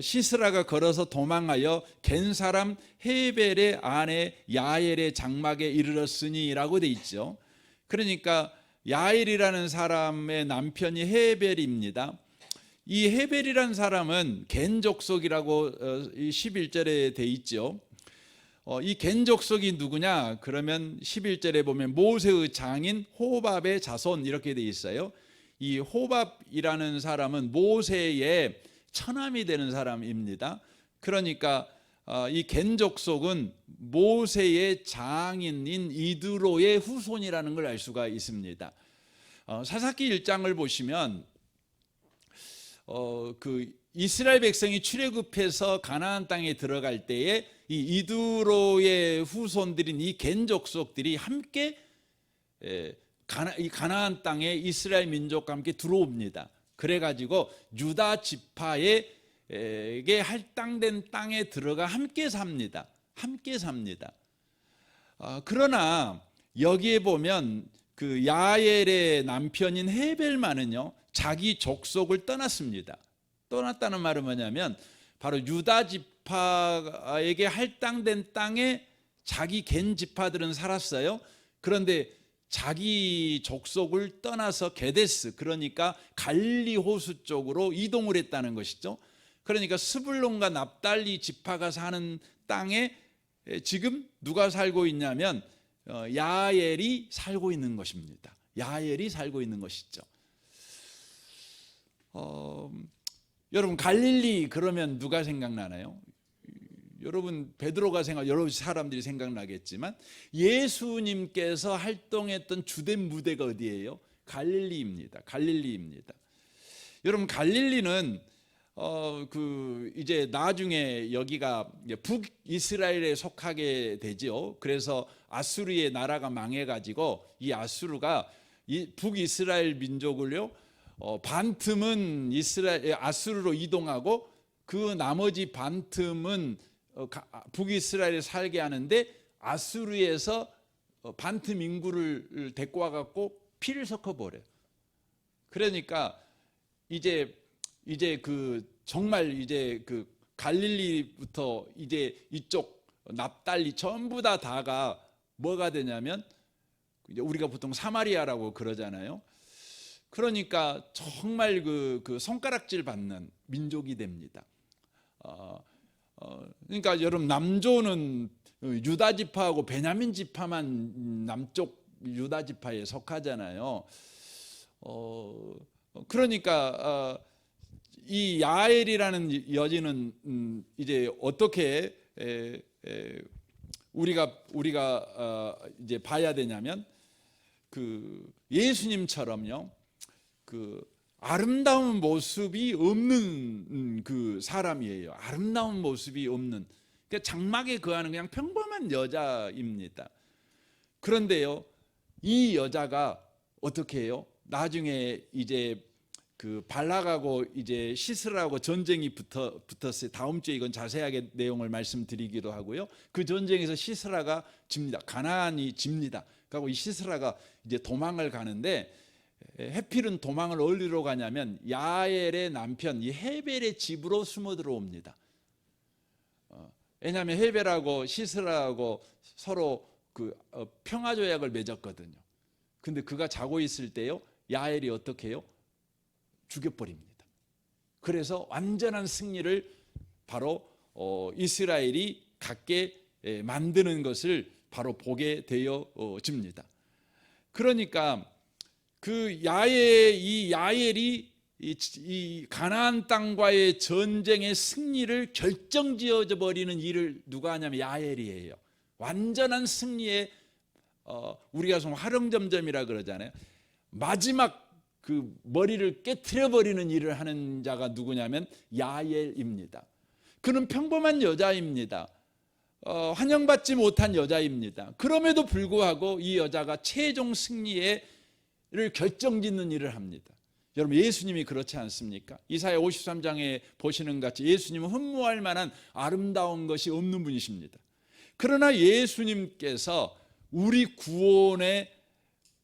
시스라가 걸어서 도망하여 겐 사람 헤벨의 아내 야엘의 장막에 이르렀으니라고 돼 있죠. 그러니까 야엘이라는 사람의 남편이 헤벨입니다. 이 헤벨이라는 사람은 겐 족속이라고 11절에 돼 있죠. 이 겐 족속이 누구냐? 그러면 11절에 보면 모세의 장인 호밥의 자손 이렇게 돼 있어요. 이 호밥이라는 사람은 모세의 처남이 되는 사람입니다. 그러니까 이 겐 족속은 모세의 장인인 이드로의 후손이라는 걸 알 수가 있습니다. 사사기 1장을 보시면 그 이스라엘 백성이 출애굽해서 가나안 땅에 들어갈 때에 이 이두로의 후손들인 이 겐 족속들이 함께 이 가나안 땅에 이스라엘 민족과 함께 들어옵니다. 그래가지고 유다 지파에게 할당된 땅에 들어가 함께 삽니다. 함께 삽니다. 그러나 여기에 보면 그 야엘의 남편인 헤벨만은요 자기 족속을 떠났습니다. 떠났다는 말은 뭐냐면 바로 유다 지파에게 할당된 땅에 자기 겐 지파들은 살았어요. 그런데 자기 족속을 떠나서 게데스, 그러니까 갈릴리 호수 쪽으로 이동을 했다는 것이죠. 그러니까 스불론과 납달리 지파가 사는 땅에 지금 누가 살고 있냐면 야엘이 살고 있는 것입니다. 야엘이 살고 있는 것이죠. 여러분 갈릴리 그러면 누가 생각나나요? 여러분 베드로가 여러 사람들이 생각나겠지만 예수님께서 활동했던 주된 무대가 어디예요? 갈릴리입니다. 갈릴리입니다. 여러분 갈릴리는 이제 나중에 여기가 북이스라엘에 속하게 되죠. 그래서 아수르의 나라가 망해가지고 이 아수르가 이 북이스라엘 민족을요 반틈은 아수르로 이동하고 그 나머지 반틈은 북이스라엘에 살게 하는데 아수르에서 반틈 인구를 데리고 와갖고 피를 섞어버려요. 그러니까 이제 그 정말 이제 그 갈릴리부터 이제 이쪽 납달리 전부 다가 뭐가 되냐면 우리가 보통 사마리아라고 그러잖아요. 그러니까 정말 그 손가락질 받는 민족이 됩니다. 그러니까 여러분 남조는 유다 지파하고 베냐민 지파만 남쪽 유다 지파에 속하잖아요. 그러니까 이 야엘이라는 여인은 이제 어떻게 우리가 이제 봐야 되냐면 그 예수님처럼요. 그 아름다운 모습이 없는 그 사람이에요. 아름다운 모습이 없는. 그러니까 장막에 거하는 그냥 평범한 여자입니다. 그런데요, 이 여자가 어떻게 해요? 나중에 이제 그 발락하고 이제 시스라하고 전쟁이 붙었어요. 다음 주에 이건 자세하게 내용을 말씀드리기도 하고요. 그 전쟁에서 시스라가 집니다. 가나안이 집니다. 그리고 이 시스라가 이제 도망을 가는데 해필은 도망을 어디로 가냐면 야엘의 남편 이 헤벨의 집으로 숨어 들어옵니다. 왜냐하면 헤벨하고 시스라하고 서로 그 평화 조약을 맺었거든요. 근데 그가 자고 있을 때요 야엘이 어떻게 해요? 죽여버립니다. 그래서 완전한 승리를 바로 이스라엘이 갖게 만드는 것을 바로 보게 되어집니다. 그러니까 그 야엘이 이 가나안 땅과의 전쟁의 승리를 결정지어져 버리는 일을 누가 하냐면 야엘이에요. 완전한 승리의 우리가 좀 화령점점이라 그러잖아요. 마지막 그 머리를 깨트려 버리는 일을 하는 자가 누구냐면 야엘입니다. 그는 평범한 여자입니다. 환영받지 못한 여자입니다. 그럼에도 불구하고 이 여자가 최종 승리를 결정짓는 일을 합니다. 여러분 예수님이 그렇지 않습니까? 이사야 53장에 보시는 것 같이 예수님은 흠모할 만한 아름다운 것이 없는 분이십니다. 그러나 예수님께서 우리 구원의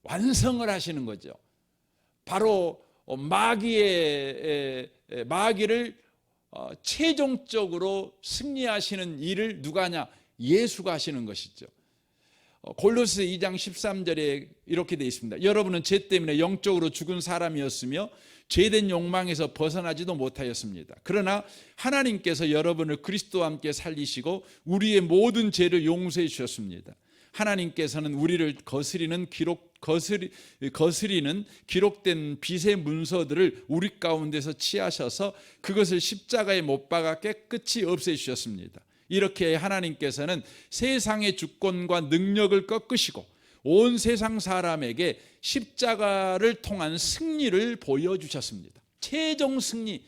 완성을 하시는 거죠. 바로 마귀를 최종적으로 승리하시는 일을 누가 하냐? 예수가 하시는 것이죠. 골로새 2장 13절에 이렇게 되어 있습니다. 여러분은 죄 때문에 영적으로 죽은 사람이었으며 죄된 욕망에서 벗어나지도 못하였습니다. 그러나 하나님께서 여러분을 그리스도와 함께 살리시고 우리의 모든 죄를 용서해 주셨습니다. 하나님께서는 우리를 거스리는 기록된 빚의 문서들을 우리 가운데서 치하셔서 그것을 십자가에 못 박아 깨끗이 없애주셨습니다. 이렇게 하나님께서는 세상의 주권과 능력을 꺾으시고 온 세상 사람에게 십자가를 통한 승리를 보여주셨습니다. 최종 승리,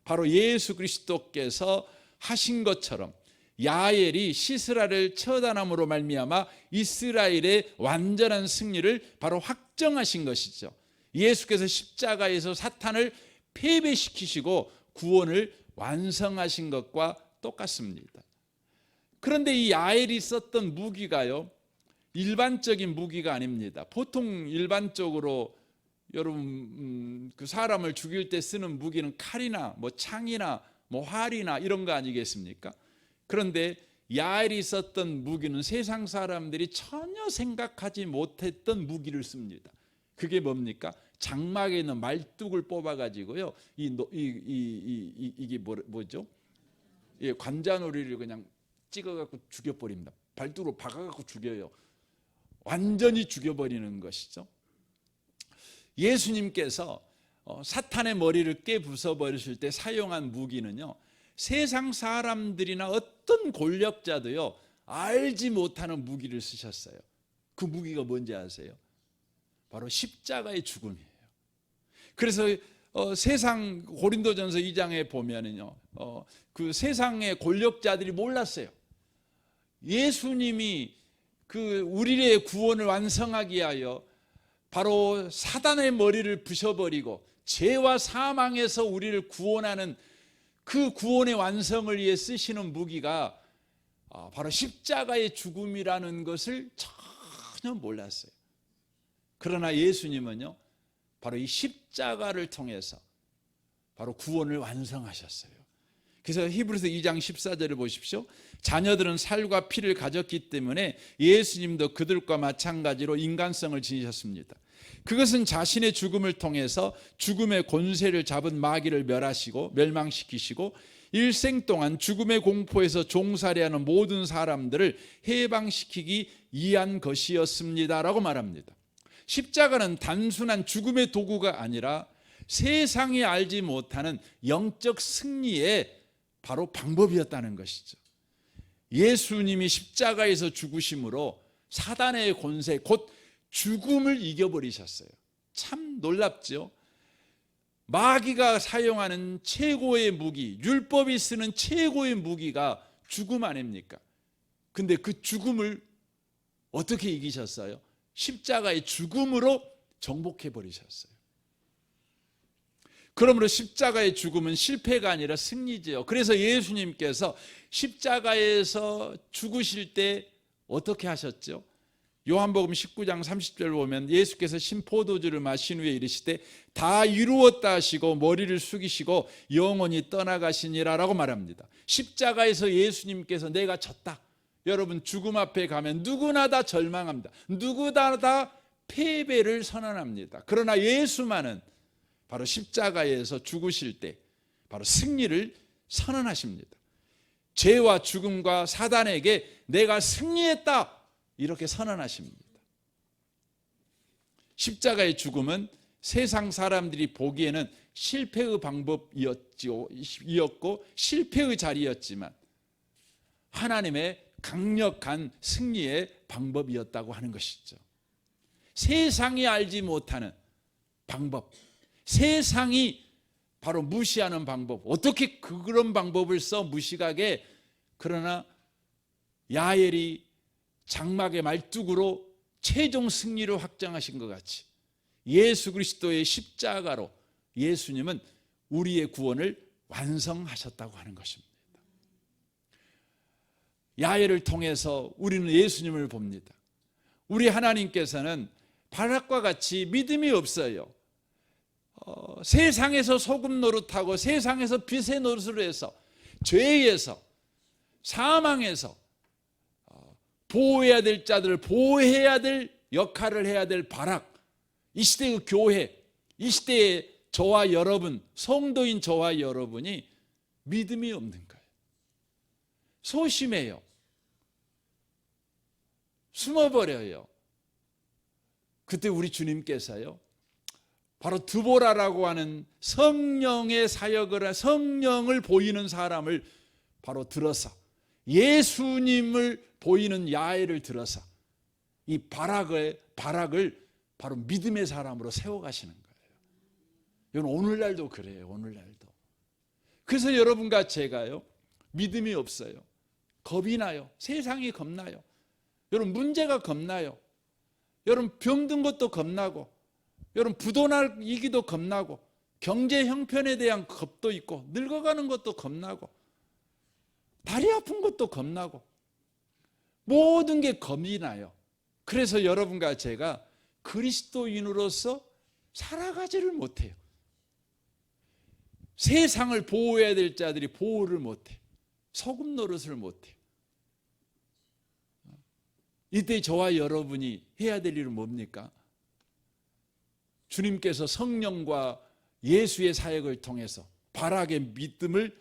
바로 예수 그리스도께서 하신 것처럼 야엘이 시스라를 처단함으로 말미암아 이스라엘의 완전한 승리를 바로 확정하신 것이죠. 예수께서 십자가에서 사탄을 패배시키시고 구원을 완성하신 것과 똑같습니다. 그런데 이 야엘이 썼던 무기가요, 일반적인 무기가 아닙니다. 보통 일반적으로 여러분 그 사람을 죽일 때 쓰는 무기는 칼이나 뭐 창이나 뭐 활이나 이런 거 아니겠습니까? 그런데 야엘이 썼던 무기는 세상 사람들이 전혀 생각하지 못했던 무기를 씁니다. 그게 뭡니까? 장막에 있는 말뚝을 뽑아가지고요, 이게 뭐죠? 예, 관자놀이를 그냥 찍어갖고 죽여버립니다. 발뚝으로 박아갖고 죽여요. 완전히 죽여버리는 것이죠. 예수님께서 사탄의 머리를 깨부숴버리실 때 사용한 무기는요, 세상 사람들이나 어떤 권력자도요 알지 못하는 무기를 쓰셨어요. 그 무기가 뭔지 아세요? 바로 십자가의 죽음이에요. 그래서 세상 고린도전서 2장에 보면은요, 그 세상의 권력자들이 몰랐어요. 예수님이 그 우리의 구원을 완성하기 위하여 바로 사단의 머리를 부셔버리고 죄와 사망에서 우리를 구원하는 그 구원의 완성을 위해 쓰시는 무기가 바로 십자가의 죽음이라는 것을 전혀 몰랐어요. 그러나 예수님은요, 바로 이 십자가를 통해서 바로 구원을 완성하셨어요. 그래서 히브리서 2장 14절을 보십시오. 자녀들은 살과 피를 가졌기 때문에 예수님도 그들과 마찬가지로 인간성을 지니셨습니다. 그것은 자신의 죽음을 통해서 죽음의 권세를 잡은 마귀를 멸망시키시고 일생 동안 죽음의 공포에서 종살이하는 모든 사람들을 해방시키기 위한 것이었습니다라고 말합니다. 십자가는 단순한 죽음의 도구가 아니라 세상이 알지 못하는 영적 승리의 바로 방법이었다는 것이죠. 예수님이 십자가에서 죽으심으로 사단의 권세, 곧 죽음을 이겨버리셨어요. 참 놀랍죠. 마귀가 사용하는 최고의 무기, 율법이 쓰는 최고의 무기가 죽음 아닙니까? 근데 그 죽음을 어떻게 이기셨어요? 십자가의 죽음으로 정복해 버리셨어요. 그러므로 십자가의 죽음은 실패가 아니라 승리지요. 그래서 예수님께서 십자가에서 죽으실 때 어떻게 하셨죠? 요한복음 19장 30절 보면 예수께서 신포도주를 마신 후에 이르시되 다 이루었다 하시고 머리를 숙이시고 영원히 떠나가시니라라고 말합니다. 십자가에서 예수님께서 내가 졌다. 여러분, 죽음 앞에 가면 누구나 다 절망합니다. 누구나 다 패배를 선언합니다. 그러나 예수만은 바로 십자가에서 죽으실 때 바로 승리를 선언하십니다. 죄와 죽음과 사단에게 내가 승리했다, 이렇게 선언하십니다. 십자가의 죽음은 세상 사람들이 보기에는 실패의 방법이었고 실패의 자리였지만 하나님의 강력한 승리의 방법이었다고 하는 것이죠. 세상이 알지 못하는 방법, 세상이 바로 무시하는 방법, 어떻게 그런 방법을 써 무식하게, 그러나 야엘이 장막의 말뚝으로 최종 승리를 확정하신 것 같이 예수 그리스도의 십자가로 예수님은 우리의 구원을 완성하셨다고 하는 것입니다. 야엘을 통해서 우리는 예수님을 봅니다. 우리 하나님께서는 바락과 같이 믿음이 없어요. 세상에서 소금 노릇하고 세상에서 빛의 노릇을 해서 죄에서 사망에서 보호해야 될 자들을 보호해야 될 역할을 해야 될 바락, 이 시대의 교회, 이 시대의 저와 여러분, 성도인 저와 여러분이 믿음이 없는 거예요. 소심해요. 숨어버려요. 그때 우리 주님께서요, 바로 드보라라고 하는 성령의 사역을, 성령을 보이는 사람을 바로 들어서 예수님을 보이는 야엘을 들어서 이 바락을 바로 믿음의 사람으로 세워가시는 거예요. 이건 오늘날도 그래요. 오늘날도. 그래서 여러분과 제가요, 믿음이 없어요. 겁이 나요. 세상이 겁나요. 여러분 문제가 겁나요. 여러분 병든 것도 겁나고, 여러분 부도날 이기도 겁나고, 경제 형편에 대한 겁도 있고, 늙어가는 것도 겁나고, 다리 아픈 것도 겁나고, 모든 게 겁이 나요. 그래서 여러분과 제가 그리스도인으로서 살아가지를 못해요. 세상을 보호해야 될 자들이 보호를 못해요. 소금 노릇을 못해요. 이때 저와 여러분이 해야 될 일은 뭡니까? 주님께서 성령과 예수의 사역을 통해서 바락의 믿음을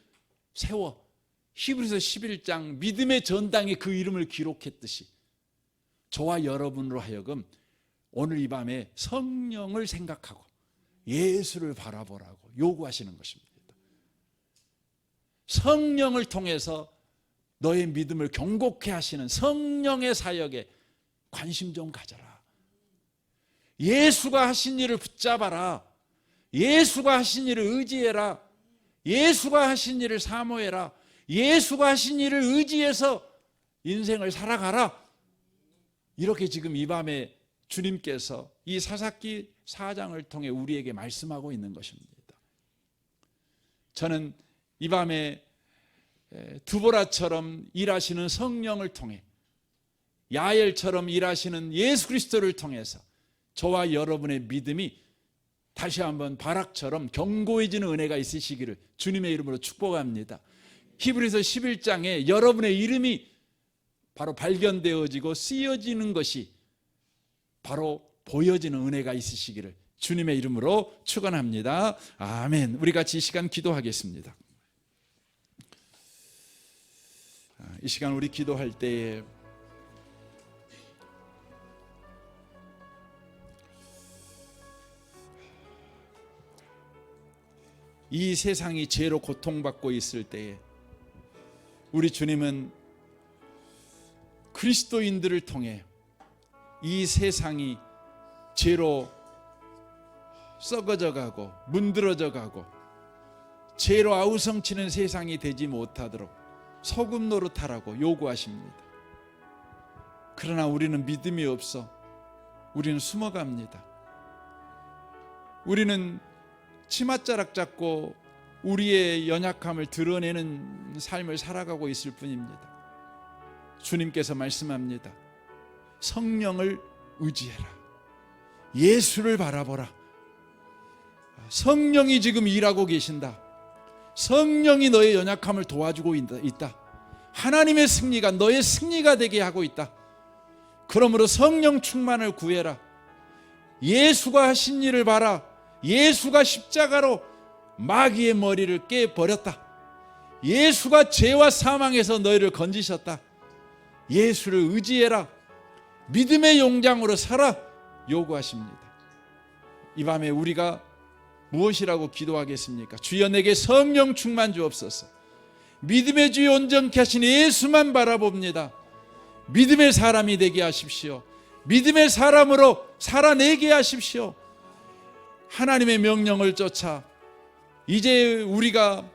세워 히브리서 11장 믿음의 전당에 그 이름을 기록했듯이 저와 여러분으로 하여금 오늘 이 밤에 성령을 생각하고 예수를 바라보라고 요구하시는 것입니다. 성령을 통해서 너의 믿음을 경고케 하시는 성령의 사역에 관심 좀 가져라. 예수가 하신 일을 붙잡아라. 예수가 하신 일을 의지해라. 예수가 하신 일을 사모해라. 예수가 하신 일을 의지해서 인생을 살아가라. 이렇게 지금 이 밤에 주님께서 이 사사기 4장을 통해 우리에게 말씀하고 있는 것입니다. 저는 이 밤에 두보라처럼 일하시는 성령을 통해, 야엘처럼 일하시는 예수 그리스도를 통해서 저와 여러분의 믿음이 다시 한번 바락처럼 견고해지는 은혜가 있으시기를 주님의 이름으로 축복합니다. 히브리서 11장에 여러분의 이름이 바로 발견되어지고 쓰여지는 것이 바로 보여지는 은혜가 있으시기를 주님의 이름으로 축원합니다. 아멘. 우리 같이 이 시간 기도하겠습니다. 이 시간 우리 기도할 때에 이 세상이 죄로 고통받고 있을 때에 우리 주님은 그리스도인들을 통해 이 세상이 죄로 썩어져 가고 문드러져 가고 죄로 아우성치는 세상이 되지 못하도록 소금 노릇하라고 요구하십니다. 그러나 우리는 믿음이 없어 우리는 숨어갑니다. 우리는 치맛자락 잡고 우리의 연약함을 드러내는 삶을 살아가고 있을 뿐입니다. 주님께서 말씀합니다. 성령을 의지해라. 예수를 바라보라. 성령이 지금 일하고 계신다. 성령이 너의 연약함을 도와주고 있다. 하나님의 승리가 너의 승리가 되게 하고 있다. 그러므로 성령 충만을 구해라. 예수가 하신 일을 봐라. 예수가 십자가로 마귀의 머리를 깨버렸다. 예수가 죄와 사망에서 너희를 건지셨다. 예수를 의지해라. 믿음의 용장으로 살아 요구하십니다. 이 밤에 우리가 무엇이라고 기도하겠습니까? 주여 내게 성령 충만 주옵소서. 믿음의 주여 온전케 하신 예수만 바라봅니다. 믿음의 사람이 되게 하십시오. 믿음의 사람으로 살아내게 하십시오. 하나님의 명령을 쫓아 이제 우리가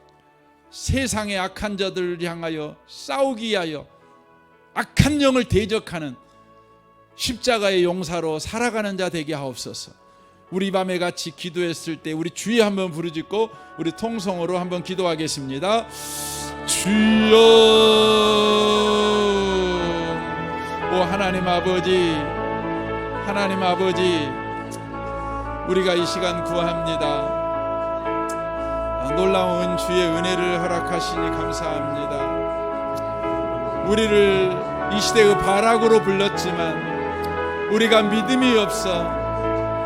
세상의 악한 자들을 향하여 싸우기 위하여 악한 영을 대적하는 십자가의 용사로 살아가는 자 되게 하옵소서. 우리 밤에 같이 기도했을 때 우리 주여 한번 부르짖고 우리 통성으로 한번 기도하겠습니다. 주여. 오 하나님 아버지, 하나님 아버지, 우리가 이 시간 구합니다. 놀라운 주의 은혜를 허락하시니 감사합니다. 우리를 이 시대의 바락으로 불렀지만 우리가 믿음이 없어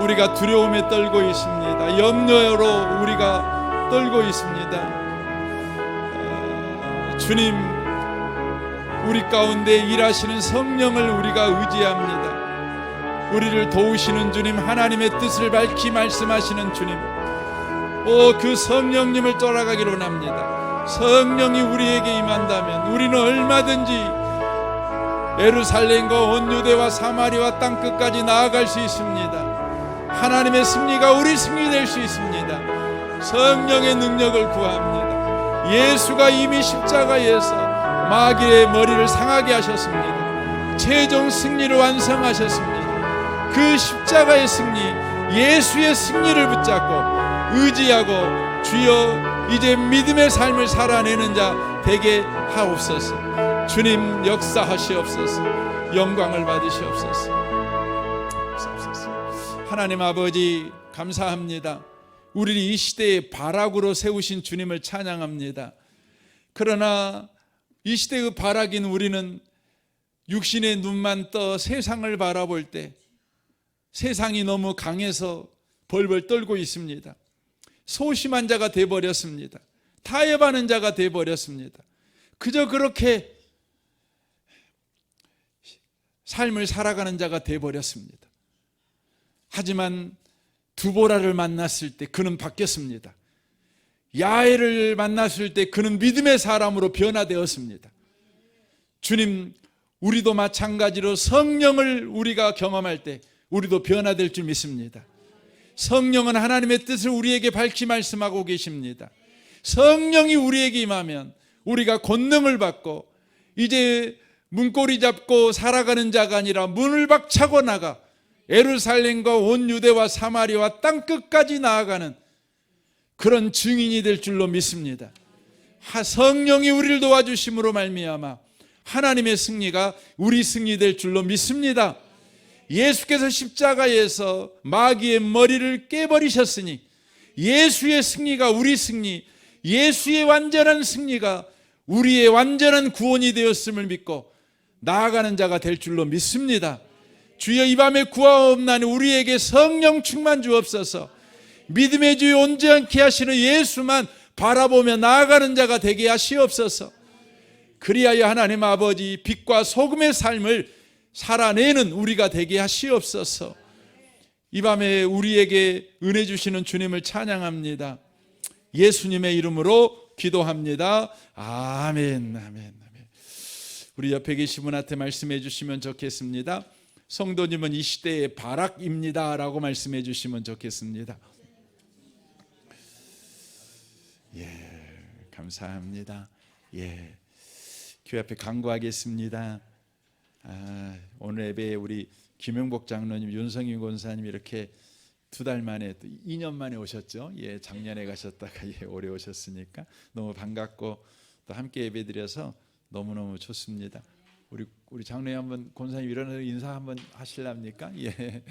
우리가 두려움에 떨고 있습니다. 염려로 우리가 떨고 있습니다. 주님, 우리 가운데 일하시는 성령을 우리가 의지합니다. 우리를 도우시는 주님, 하나님의 뜻을 밝히 말씀하시는 주님, 그 성령님을 따라가기로 합니다. 성령이 우리에게 임한다면 우리는 얼마든지 예루살렘과 온 유대와 사마리아 땅 끝까지 나아갈 수 있습니다. 하나님의 승리가 우리 승리 될 수 있습니다. 성령의 능력을 구합니다. 예수가 이미 십자가에서 마귀의 머리를 상하게 하셨습니다. 최종 승리를 완성하셨습니다. 그 십자가의 승리, 예수의 승리를 붙잡고 의지하고 주여 이제 믿음의 삶을 살아내는 자 되게 하옵소서. 주님 역사하시옵소서. 영광을 받으시옵소서. 하나님 아버지 감사합니다. 우리를 이 시대의 바락으로 세우신 주님을 찬양합니다. 그러나 이 시대의 바락인 우리는 육신의 눈만 떠 세상을 바라볼 때 세상이 너무 강해서 벌벌 떨고 있습니다. 소심한 자가 되어버렸습니다. 타협하는 자가 되어버렸습니다. 그저 그렇게 삶을 살아가는 자가 되어버렸습니다. 하지만 두보라를 만났을 때 그는 바뀌었습니다. 야엘을 만났을 때 그는 믿음의 사람으로 변화되었습니다. 주님, 우리도 마찬가지로 성령을 우리가 경험할 때 우리도 변화될 줄 믿습니다. 성령은 하나님의 뜻을 우리에게 밝히 말씀하고 계십니다. 성령이 우리에게 임하면 우리가 권능을 받고 이제 문고리 잡고 살아가는 자가 아니라 문을 박차고 나가 예루살렘과 온 유대와 사마리아와 땅 끝까지 나아가는 그런 증인이 될 줄로 믿습니다. 성령이 우리를 도와주심으로 말미암아 하나님의 승리가 우리 승리 될 줄로 믿습니다. 예수께서 십자가에서 마귀의 머리를 깨버리셨으니 예수의 승리가 우리 승리, 예수의 완전한 승리가 우리의 완전한 구원이 되었음을 믿고 나아가는 자가 될 줄로 믿습니다. 주여 이 밤에 구하옵나니 우리에게 성령 충만 주옵소서. 믿음의 주여 온전케 하시는 예수만 바라보며 나아가는 자가 되게 하시옵소서. 그리하여 하나님 아버지 빛과 소금의 삶을 살아내는 우리가 되게 하시옵소서. 이 밤에 우리에게 은혜 주시는 주님을 찬양합니다. 예수님의 이름으로 기도합니다. 아멘, 아멘, 아멘. 우리 옆에 계신 분한테 말씀해 주시면 좋겠습니다. 성도님은 이 시대의 바락입니다 라고 말씀해 주시면 좋겠습니다. 예, 감사합니다. 예, 교회 앞에 간구하겠습니다. 오늘 예배에 우리 김영복 장로님, 윤성희 권사님 이렇게 2달 만에 또 2년 만에 오셨죠. 예, 작년에 가셨다가 올해 오셨으니까 너무 반갑고 또 함께 예배드려서 너무너무 좋습니다. 우리 장로님 한번 권사님 일어나서 인사 한번 하실랍니까? 예.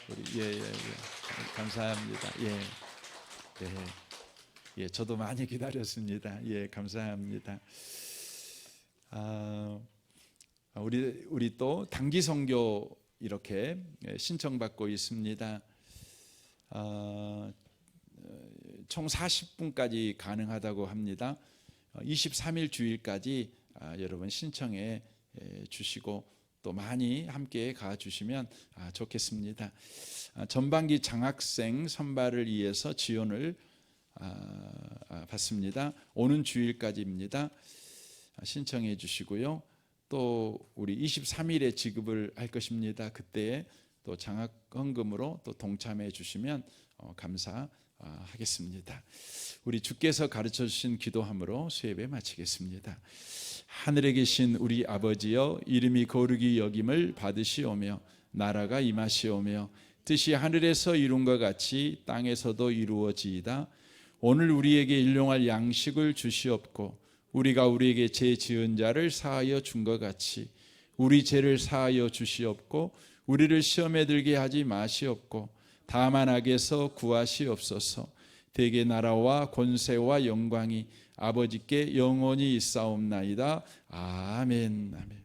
우리 감사합니다. 예, 저도 많이 기다렸습니다. 예, 감사합니다. 우리 또 단기 선교 이렇게 신청받고 있습니다. 총 40분까지 가능하다고 합니다. 23일 주일까지 여러분 신청해 주시고 또 많이 함께 가주시면 좋겠습니다. 전반기 장학생 선발을 위해서 지원을 받습니다. 오는 주일까지입니다. 신청해 주시고요. 또 우리 23일에 지급을 할 것입니다. 그때 또 장학헌금으로 또 동참해 주시면 감사하겠습니다. 우리 주께서 가르쳐 주신 기도함으로 수예배 마치겠습니다. 하늘에 계신 우리 아버지여, 이름이 거룩히 여김을 받으시오며 나라가 임하시오며 뜻이 하늘에서 이룬 것 같이 땅에서도 이루어지이다. 오늘 우리에게 일용할 양식을 주시옵고 우리가 우리에게 죄 지은 자를 사하여 준 것 같이 우리 죄를 사하여 주시옵고 우리를 시험에 들게 하지 마시옵고 다만 악에서 구하시옵소서. 대개 나라와 권세와 영광이 아버지께 영원히 있사옵나이다. 아멘. 아멘.